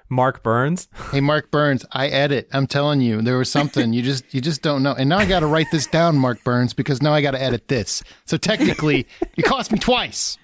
Mark Burns. Hey, Mark Burns, I edit. I'm telling you, there was something. You just don't know. And now I got to write this down, Mark Burns, because now I got to edit this. So technically, it cost me twice.